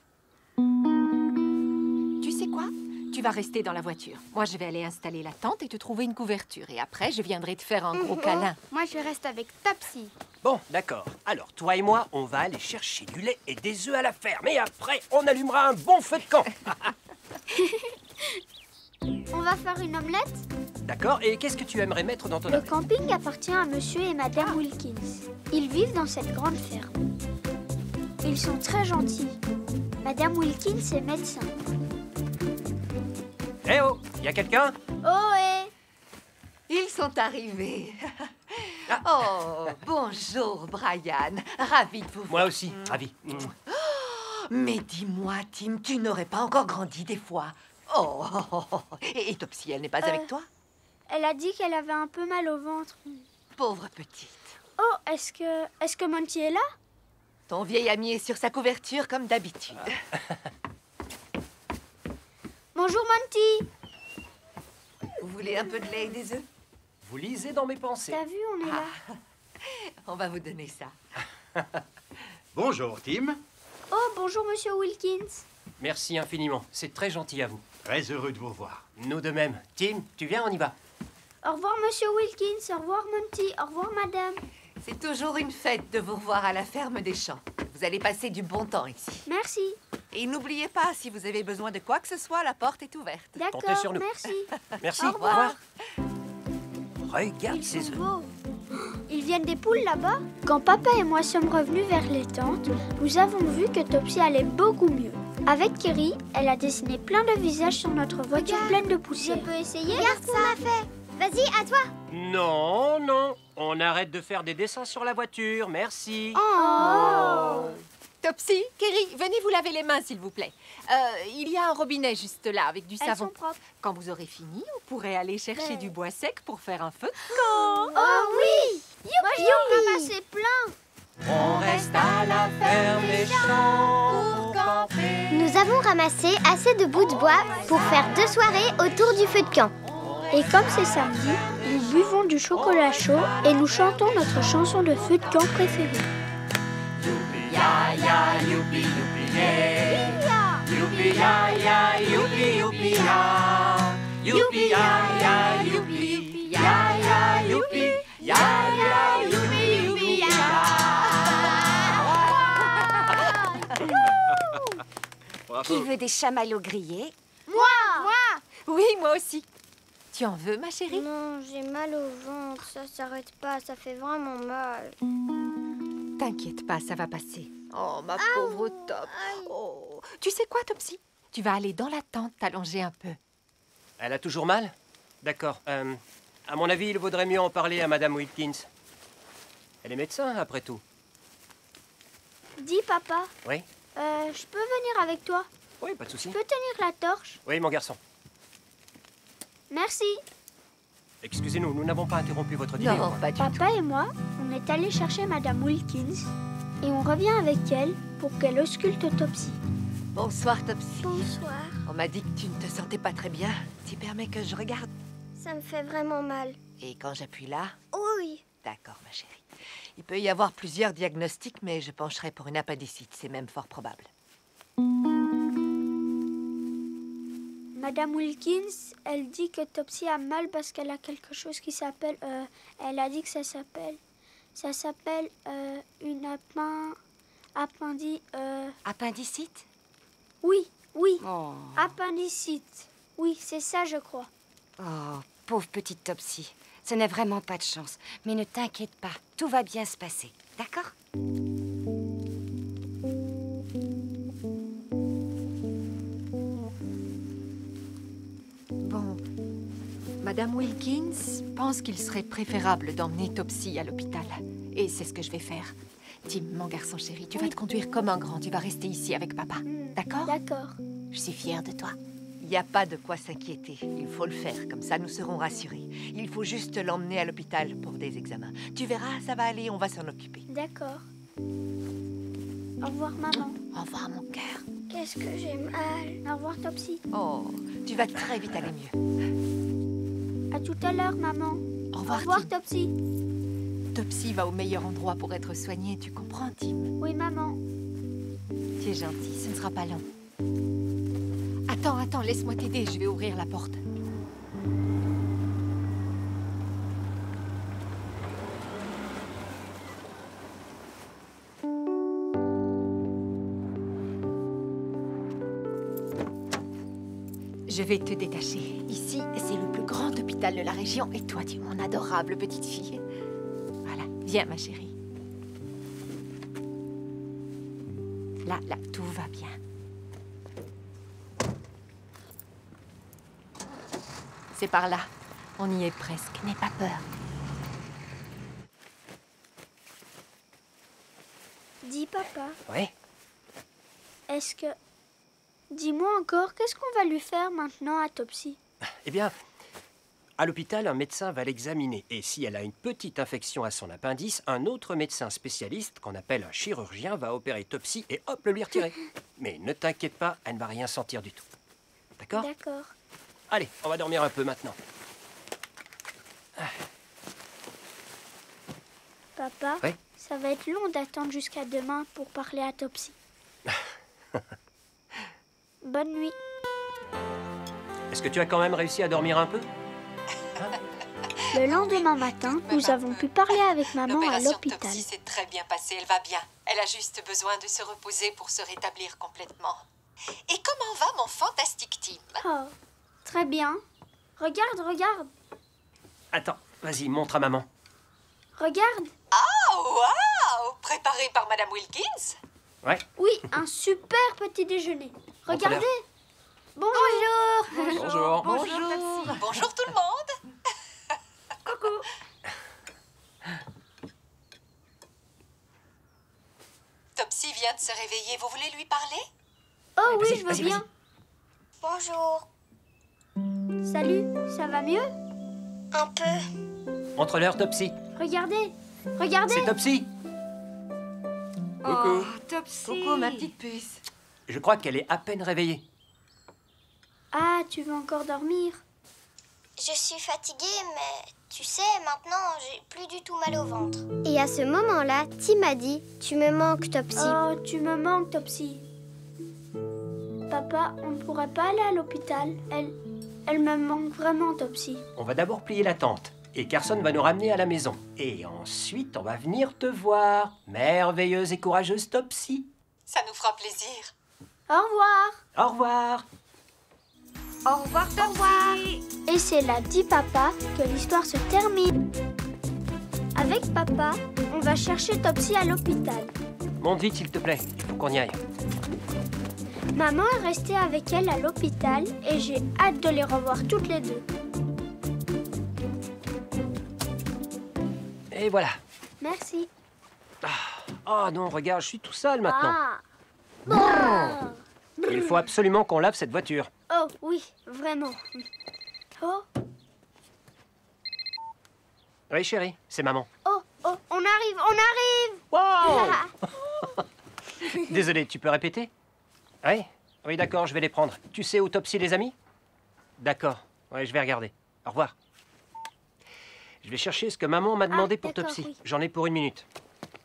Tu sais quoi? Tu vas rester dans la voiture. Moi, je vais aller installer la tente et te trouver une couverture. Et après, je viendrai te faire un gros câlin. Moi, je reste avec Topsy. Bon, d'accord. Alors, toi et moi, on va aller chercher du lait et des œufs à la ferme. Et après, on allumera un bon feu de camp. On va faire une omelette? D'accord. Et qu'est-ce que tu aimerais mettre dans ton Le omelette? camping appartient à Monsieur et Madame Wilkins. Ils vivent dans cette grande ferme. Ils sont très gentils. Madame Wilkins est médecin. Eh oh, y a quelqu'un? Oh, Ils sont arrivés. Oh, bonjour, Brian. Ravi de vous voir. Moi aussi, ravi. Mais dis-moi, Tim, tu n'aurais pas encore grandi des fois. Oh, et Topsy, elle n'est pas avec toi? Elle a dit qu'elle avait un peu mal au ventre. Pauvre petite. Oh, est-ce que Monty est là? Ton vieil ami est sur sa couverture comme d'habitude. Bonjour, Monty. Vous voulez un peu de lait et des œufs? Vous lisez dans mes pensées. T'as vu, on est là. On va vous donner ça. Bonjour, Tim. Oh, bonjour, Monsieur Wilkins. Merci infiniment. C'est très gentil à vous. Très heureux de vous voir. Nous de même. Tim, tu viens, on y va. Au revoir, Monsieur Wilkins. Au revoir, Monty. Au revoir, Madame. C'est toujours une fête de vous revoir à la ferme des champs. Vous allez passer du bon temps ici. Merci. Et n'oubliez pas, si vous avez besoin de quoi que ce soit, la porte est ouverte. D'accord, Comptez sur nous. merci. Merci. Au revoir. Regarde Ils ces sont œufs. beaux. Ils viennent des poules là-bas? Quand papa et moi sommes revenus vers les tentes, nous avons vu que Topsy allait beaucoup mieux. Avec Kerry, elle a dessiné plein de visages sur notre voiture pleine de poussière. Je peux essayer? Regarde ce qu'on a fait. Vas-y, à toi. Non, non. On arrête de faire des dessins sur la voiture. Merci. Oh. Topsy, Kerry, venez vous laver les mains, s'il vous plaît. Il y a un robinet juste là, avec du Elles savon. sont propres. Quand vous aurez fini, vous pourrez aller chercher Ouais. du bois sec pour faire un feu de camp. Oh oui! Moi, j'en ai ramassé plein. On reste à la ferme des champs pour camper. Nous avons ramassé assez de bouts de bois pour faire 2 soirées autour du feu de camp. Et comme c'est samedi, nous buvons du chocolat chaud et nous chantons notre chanson de feu de camp préférée. Ya ya youpi youpi yeah. Youpi ya ya youpi youpi ya. Youpi ya ya youpi ya ya youpi ya ya youpi youpi ya. Qui veut des chamallows grillés? Oui, moi aussi. Tu en veux, ma chérie? Non, j'ai mal au ventre, ça s'arrête pas, ça fait vraiment mal. T'inquiète pas, ça va passer. Oh, ma pauvre Top. Oh. Tu sais quoi, Topsy? Tu vas aller dans la tente t'allonger un peu. Elle a toujours mal? D'accord. À mon avis, il vaudrait mieux en parler à Madame Wilkins. Elle est médecin, après tout. Dis, papa, Oui? je peux venir avec toi? Oui, pas de souci. Tu peux tenir la torche? Oui, mon garçon. Merci. Excusez-nous, nous n'avons pas interrompu votre dîner. Non, pas du tout. Papa et moi, on est allés chercher Madame Wilkins et on revient avec elle pour qu'elle ausculte Topsy. Bonsoir, Topsy. Bonsoir. On m'a dit que tu ne te sentais pas très bien. Tu permets que je regarde? Ça me fait vraiment mal. Et quand j'appuie là? Oui. D'accord, ma chérie. Il peut y avoir plusieurs diagnostics, mais je pencherai pour une appendicite. C'est même fort probable. Madame Wilkins, elle dit que Topsy a mal parce qu'elle a quelque chose qui s'appelle... elle a dit que ça s'appelle... Ça s'appelle une Appendicite? Oui, oui. Oh. Appendicite. Oui, c'est ça, je crois. Oh, pauvre petite Topsy. Ce n'est vraiment pas de chance. Mais ne t'inquiète pas, tout va bien se passer. D'accord? Bon, Madame Wilkins pense qu'il serait préférable d'emmener Topsy à l'hôpital. Et c'est ce que je vais faire. Tim, mon garçon chéri, tu vas te conduire comme un grand. Tu vas rester ici avec papa. D'accord? D'accord. Je suis fière de toi. Il n'y a pas de quoi s'inquiéter. Il faut le faire, comme ça nous serons rassurés. Il faut juste l'emmener à l'hôpital pour des examens. Tu verras, ça va aller, on va s'en occuper. D'accord. Au revoir, maman. Au revoir, mon cœur. Qu'est-ce que j'ai mal. Au revoir, Topsy. Oh, tu vas très vite aller mieux. À tout à l'heure, maman. Au revoir, Topsy. Topsy va au meilleur endroit pour être soignée, tu comprends, Tim? Oui, maman. Tu es gentil, ce ne sera pas long. Attends, laisse-moi t'aider, je vais ouvrir la porte. Je vais te détacher. Ici, c'est le plus grand hôpital de la région et toi, tu es mon adorable petite fille. Voilà, viens ma chérie. Là, tout va bien. C'est par là. On y est presque. N'aie pas peur. Dis, papa. Oui? Est-ce que... Dis-moi encore, qu'est-ce qu'on va lui faire maintenant à Topsy? Eh bien, à l'hôpital, un médecin va l'examiner. Et si elle a une petite infection à son appendice, un autre médecin spécialiste, qu'on appelle un chirurgien, va opérer Topsy et hop, le lui retirer. Mais ne t'inquiète pas, elle ne va rien sentir du tout. D'accord? D'accord. Allez, on va dormir un peu maintenant. Papa, oui? Ça va être long d'attendre jusqu'à demain pour parler à Topsy. Bonne nuit. Est-ce que tu as quand même réussi à dormir un peu? Le lendemain matin, nous avons pu parler avec maman à l'hôpital. L'opération Topsy s'est très bien passée, elle va bien. Elle a juste besoin de se reposer pour se rétablir complètement. Et comment va mon fantastique Tim? Oh, très bien. Regarde. Attends, vas-y, montre à maman. Regarde. Oh, waouh! Préparé par Madame Wilkins? Ouais. Oui, un super petit déjeuner. Regardez. Bonjour. Bonjour. Bonjour tout le monde. Coucou. Topsy vient de se réveiller. Vous voulez lui parler? Oh oui, je veux bien. Bonjour. Salut, ça va mieux? Un peu. Montre-leur Topsy. Regardez. C'est Topsy. Coucou. Oh, Topsy. Coucou, ma petite puce. Je crois qu'elle est à peine réveillée. Ah, tu veux encore dormir? Je suis fatiguée, mais tu sais, maintenant, j'ai plus du tout mal au ventre. Et à ce moment-là, Tim a dit « Tu me manques, Topsy. » Oh, tu me manques, Topsy. Papa, on ne pourrait pas aller à l'hôpital. Elle me manque vraiment, Topsy. On va d'abord plier la tente. Et Carson va nous ramener à la maison. Et ensuite, on va venir te voir. Merveilleuse et courageuse Topsy. Ça nous fera plaisir. Au revoir. Au revoir. Au revoir, Topsy. Et c'est là, dit papa, que l'histoire se termine. Avec papa, on va chercher Topsy à l'hôpital. Monte vite, s'il te plaît. Il faut qu'on y aille. Maman est restée avec elle à l'hôpital et j'ai hâte de les revoir toutes les deux. Et voilà. Merci. Oh non, regarde, je suis tout seul maintenant. Ah. Il faut absolument qu'on lave cette voiture. Oh, oui, vraiment. Oh, Oui, chérie, c'est maman. oh, oh, on arrive, on arrive. Wow. Désolé, tu peux répéter? Oui, oui, d'accord, je vais les prendre. Tu sais où Topsy les a mis? D'accord, oui, je vais regarder. Au revoir. Je vais chercher ce que maman m'a demandé pour Topsy. Oui. J'en ai pour 1 minute.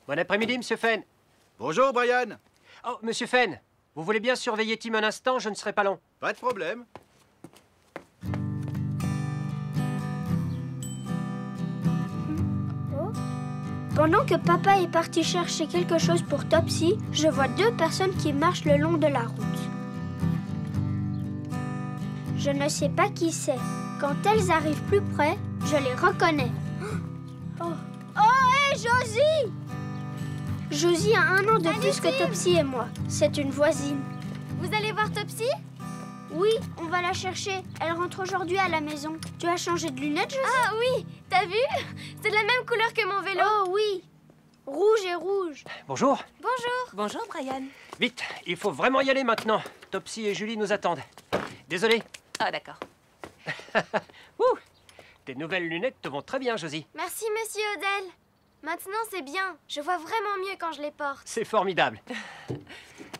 Bon après-midi, monsieur Fenn. Bonjour, Brian. Oh, monsieur Fenn, vous voulez bien surveiller Tim un instant? Je ne serai pas long. Pas de problème. Pendant que papa est parti chercher quelque chose pour Topsy, je vois 2 personnes qui marchent le long de la route. Je ne sais pas qui c'est. Quand elles arrivent plus près, je les reconnais. Oh, hé, Josie! Josie a 1 an de plus que Topsy et moi. C'est une voisine. Vous allez voir Topsy? Oui, on va la chercher. Elle rentre aujourd'hui à la maison. Tu as changé de lunettes, Josie? Ah oui, t'as vu? C'est de la même couleur que mon vélo. Oh oui, rouge et rouge. Bonjour. Bonjour. Bonjour, Brian. Vite, il faut vraiment y aller maintenant. Topsy et Julie nous attendent. Désolé. Ah, d'accord. Ouh, tes nouvelles lunettes te vont très bien, Josie. Merci, monsieur Odell. Maintenant, c'est bien. Je vois vraiment mieux quand je les porte. C'est formidable.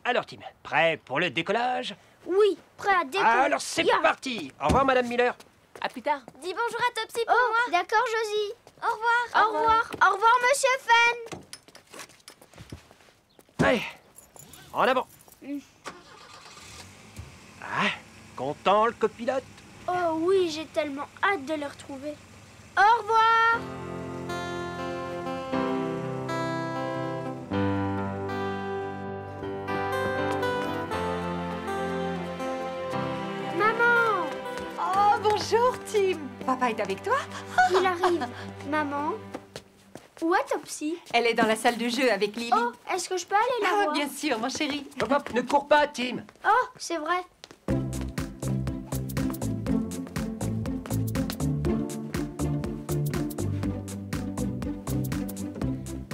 Alors, Tim, prêt pour le décollage? Oui, prêt à décoller. Alors, c'est parti. Au revoir, Madame Miller. À plus tard. Dis bonjour à Topsy pour moi. D'accord, Josie. Au revoir. Au revoir. Au revoir, monsieur Fenn. Allez, en avant. Ah, content, le copilote? Oh oui, j'ai tellement hâte de les retrouver. Au revoir. Maman! Oh, bonjour, Tim. Papa est avec toi? Il arrive. Maman? Où est Topsy? Elle est dans la salle de jeu avec Lily. Oh, est-ce que je peux aller la voir? Bien sûr, mon chéri. Hop, hop, ne cours pas, Tim. Oh, c'est vrai.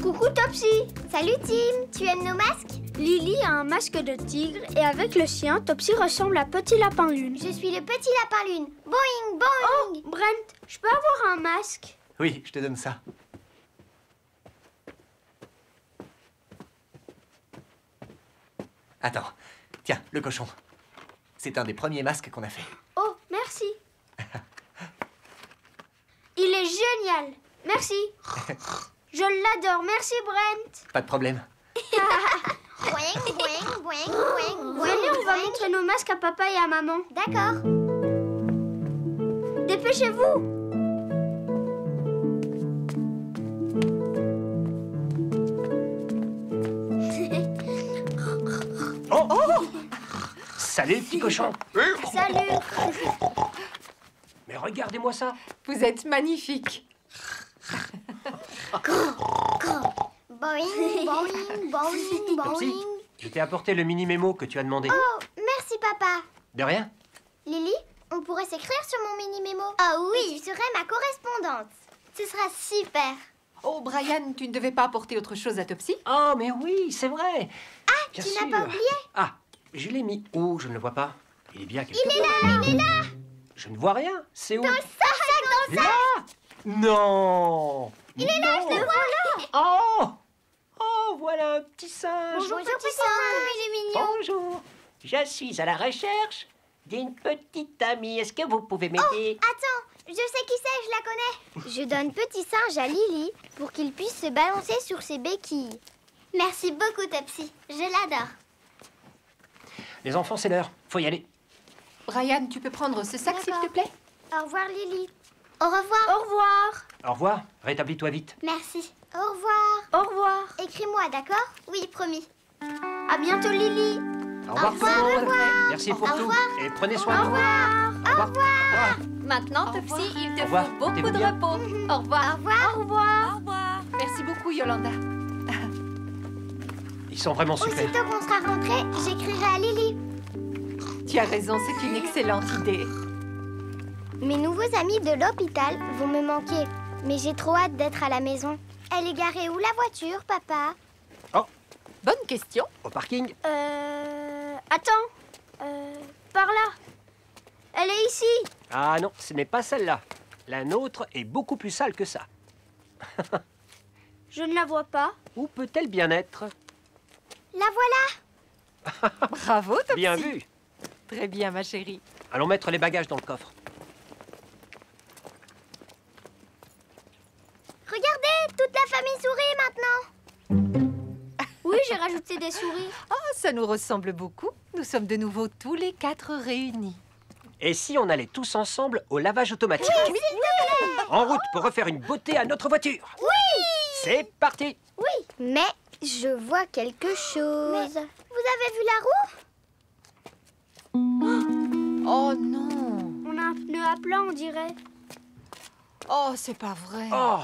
Coucou Topsy. Salut Tim, tu aimes nos masques? Lily a un masque de tigre et avec le sien, Topsy ressemble à Petit Lapin Lune. Je suis le petit lapin lune. Boing, boing. Oh, Brent, je peux avoir un masque? Oui, je te donne ça. Attends, tiens, le cochon. C'est un des premiers masques qu'on a fait. Oh, merci. Il est génial. Merci. Je l'adore. Merci, Brent. Pas de problème. Boing, boing, boing, boing, Venez, on va montrer nos masques à papa et à maman. D'accord. Dépêchez-vous. Oh, oh. Salut, petit cochon. Salut. Mais regardez-moi ça. Vous êtes magnifique. Boing, boing, boing, Topsy, boing. je t'ai apporté le mini-mémo que tu as demandé. Oh, merci papa. De rien. Lily, on pourrait s'écrire sur mon mini-mémo. Ah oui, tu serais ma correspondante. Ce sera super. Oh, Brian, tu ne devais pas apporter autre chose à Topsy? Oh, mais oui, c'est vrai. Ah, Bien tu sûr. n'as pas oublié? Ah, je l'ai mis où? Je ne le vois pas. Il est bien quelque Il est là, il est là. Je ne vois rien. C'est où? Dans le sac, dans le sac. Là? Non. Il est là, je le vois là. Oh! Oh, voilà un petit singe. Bonjour, petit singe, il est mignon. Bonjour. Je suis à la recherche d'une petite amie. Est-ce que vous pouvez m'aider? Oh, attends, je sais qui c'est, je la connais. Je donne petit singe à Lily pour qu'il puisse se balancer sur ses béquilles. Merci beaucoup, Topsy. Je l'adore. Les enfants, c'est l'heure. Faut y aller. Brian, tu peux prendre ce sac, s'il te plaît? Au revoir, Lily. Au revoir. Au revoir. Au revoir. Rétablis-toi vite. Merci. Au revoir. Au revoir. Écris-moi, d'accord? Oui, promis. À bientôt, Lily. Au revoir, tout le monde. Merci pour tout. Et prenez soin de vous. Au revoir. Maintenant, Topsy, il te Au revoir. faut beaucoup Portez-vous de bien. repos. Au revoir. Au revoir. Au revoir. Au revoir. Merci beaucoup, Yolanda. Ils sont vraiment super. Aussitôt qu'on sera rentré, j'écrirai à Lily. Tu as raison, c'est une excellente idée. Mes nouveaux amis de l'hôpital vont me manquer, mais j'ai trop hâte d'être à la maison. Elle est garée où la voiture, papa? Bonne question. Au parking. Attends. Par là. Elle est ici. Ah non, ce n'est pas celle-là. La nôtre est beaucoup plus sale que ça. Je ne la vois pas. Où peut-elle bien être? La voilà. Bravo, Topsy. Bien vu. Très bien, ma chérie. Allons mettre les bagages dans le coffre. Regardez, toute la famille sourit maintenant. Oui, j'ai rajouté des souris. Oh, ça nous ressemble beaucoup. Nous sommes de nouveau tous les 4 réunis. Et si on allait tous ensemble au lavage automatique? Oui, s'il te plaît. En route pour refaire une beauté à notre voiture. Oui. C'est parti. Oui, mais je vois quelque chose. Vous avez vu la roue? Oh non. On a un pneu à plat, on dirait. Oh, c'est pas vrai. Oh,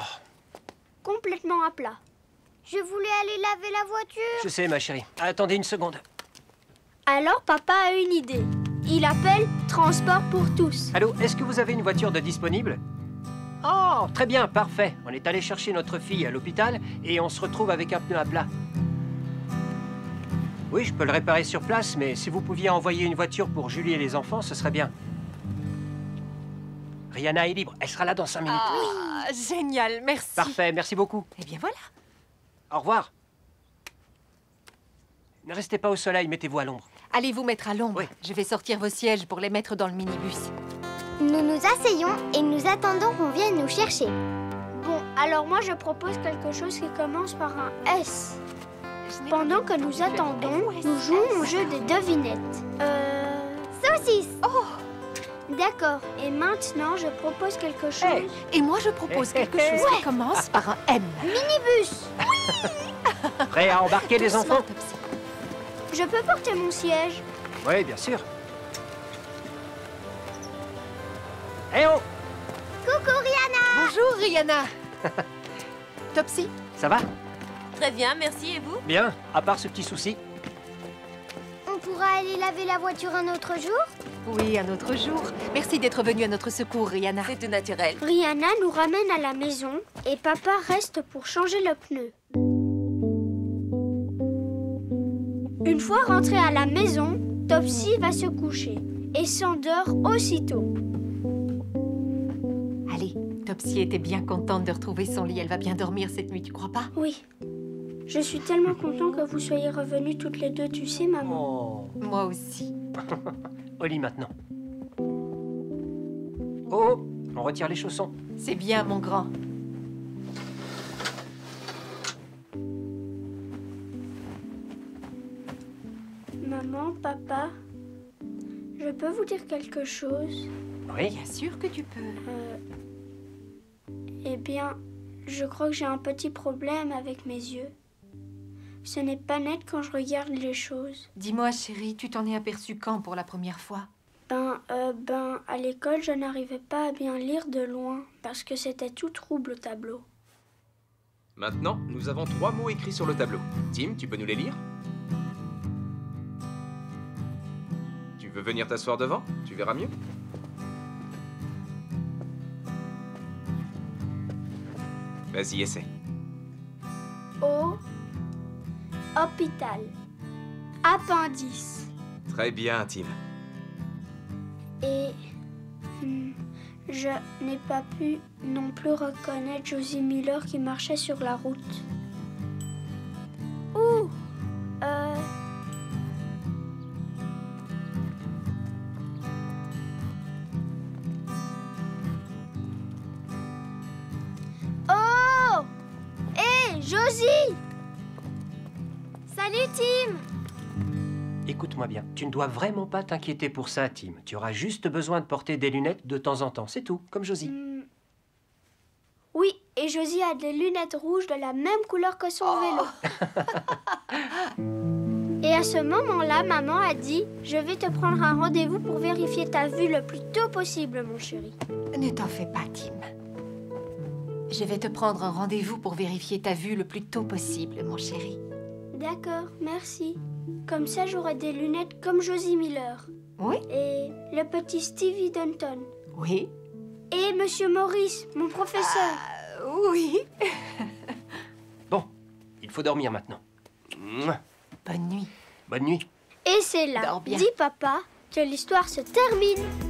Complètement à plat. Je voulais aller laver la voiture. je sais, ma chérie. Attendez une seconde. Alors papa a une idée. Il appelle Transport pour tous. Allô, est-ce que vous avez une voiture de disponible? Oh, très bien, parfait. On est allé chercher notre fille à l'hôpital et on se retrouve avec un pneu à plat. Oui, je peux le réparer sur place, mais si vous pouviez envoyer une voiture pour Julie et les enfants, ce serait bien. Rihanna est libre. Elle sera là dans 5 minutes. Ah, génial, merci. Parfait, merci beaucoup. Eh bien voilà. Au revoir. Ne restez pas au soleil, mettez-vous à l'ombre. Allez vous mettre à l'ombre. Oui. Je vais sortir vos sièges pour les mettre dans le minibus. Nous nous asseyons et nous attendons qu'on vienne nous chercher. Bon, alors moi je propose quelque chose qui commence par un S. Pendant que nous attendons, nous jouons au jeu des devinettes. Saucisse. Oh, d'accord. Et maintenant, je propose quelque chose. Hey. Et moi, je propose quelque chose qui commence par un M. Minibus. Prêt à embarquer les Doucement, enfants? Topsy. Je peux porter mon siège. Oui, bien sûr. Eh oh! Coucou Rihanna. Bonjour, Rihanna. Topsy, Ça va? Très bien, merci. Et vous? Bien, à part ce petit souci. On pourra aller laver la voiture un autre jour? oui, un autre jour. Merci d'être venu à notre secours, Rihanna. C'est tout naturel. Rihanna nous ramène à la maison et papa reste pour changer le pneu. Une fois rentré à la maison, Topsy va se coucher et s'endort aussitôt. Allez, Topsy était bien contente de retrouver son lit. Elle va bien dormir cette nuit, tu crois pas? Oui. Je suis tellement content que vous soyez revenus toutes les deux, tu sais, maman. Oh. Moi aussi. Au lit maintenant. Oh, on retire les chaussons. C'est bien, mon grand. Maman, papa, je peux vous dire quelque chose? Oui. Bien sûr que tu peux. Eh bien, je crois que j'ai un petit problème avec mes yeux. Ce n'est pas net quand je regarde les choses. Dis-moi, chérie, tu t'en es aperçue quand pour la première fois? À l'école, je n'arrivais pas à bien lire de loin parce que c'était tout trouble au tableau. Maintenant, nous avons 3 mots écrits sur le tableau. Tim, tu peux nous les lire? Tu veux venir t'asseoir devant? Tu verras mieux. Vas-y, essaie. O, hôpital, appendice Très bien, Tim. et je n'ai pas pu non plus reconnaître Josie Miller qui marchait sur la route. Ouh, Oh! Hé, Josie! Salut, Tim! Écoute-moi bien, tu ne dois vraiment pas t'inquiéter pour ça, Tim. Tu auras juste besoin de porter des lunettes de temps en temps, c'est tout, comme Josie. Oui, et Josie a des lunettes rouges de la même couleur que son vélo. Et à ce moment-là, maman a dit « Je vais te prendre un rendez-vous pour vérifier ta vue le plus tôt possible, mon chéri. » Ne t'en fais pas, Tim. Je vais te prendre un rendez-vous pour vérifier ta vue le plus tôt possible, mon chéri. D'accord, merci. Comme ça, j'aurai des lunettes comme Josie Miller. Oui? Et le petit Stevie Dunton. Oui? Et Monsieur Maurice, mon professeur. Oui. Bon, il faut dormir maintenant. Bonne nuit. Bonne nuit. Et c'est là, dit papa, que l'histoire se termine.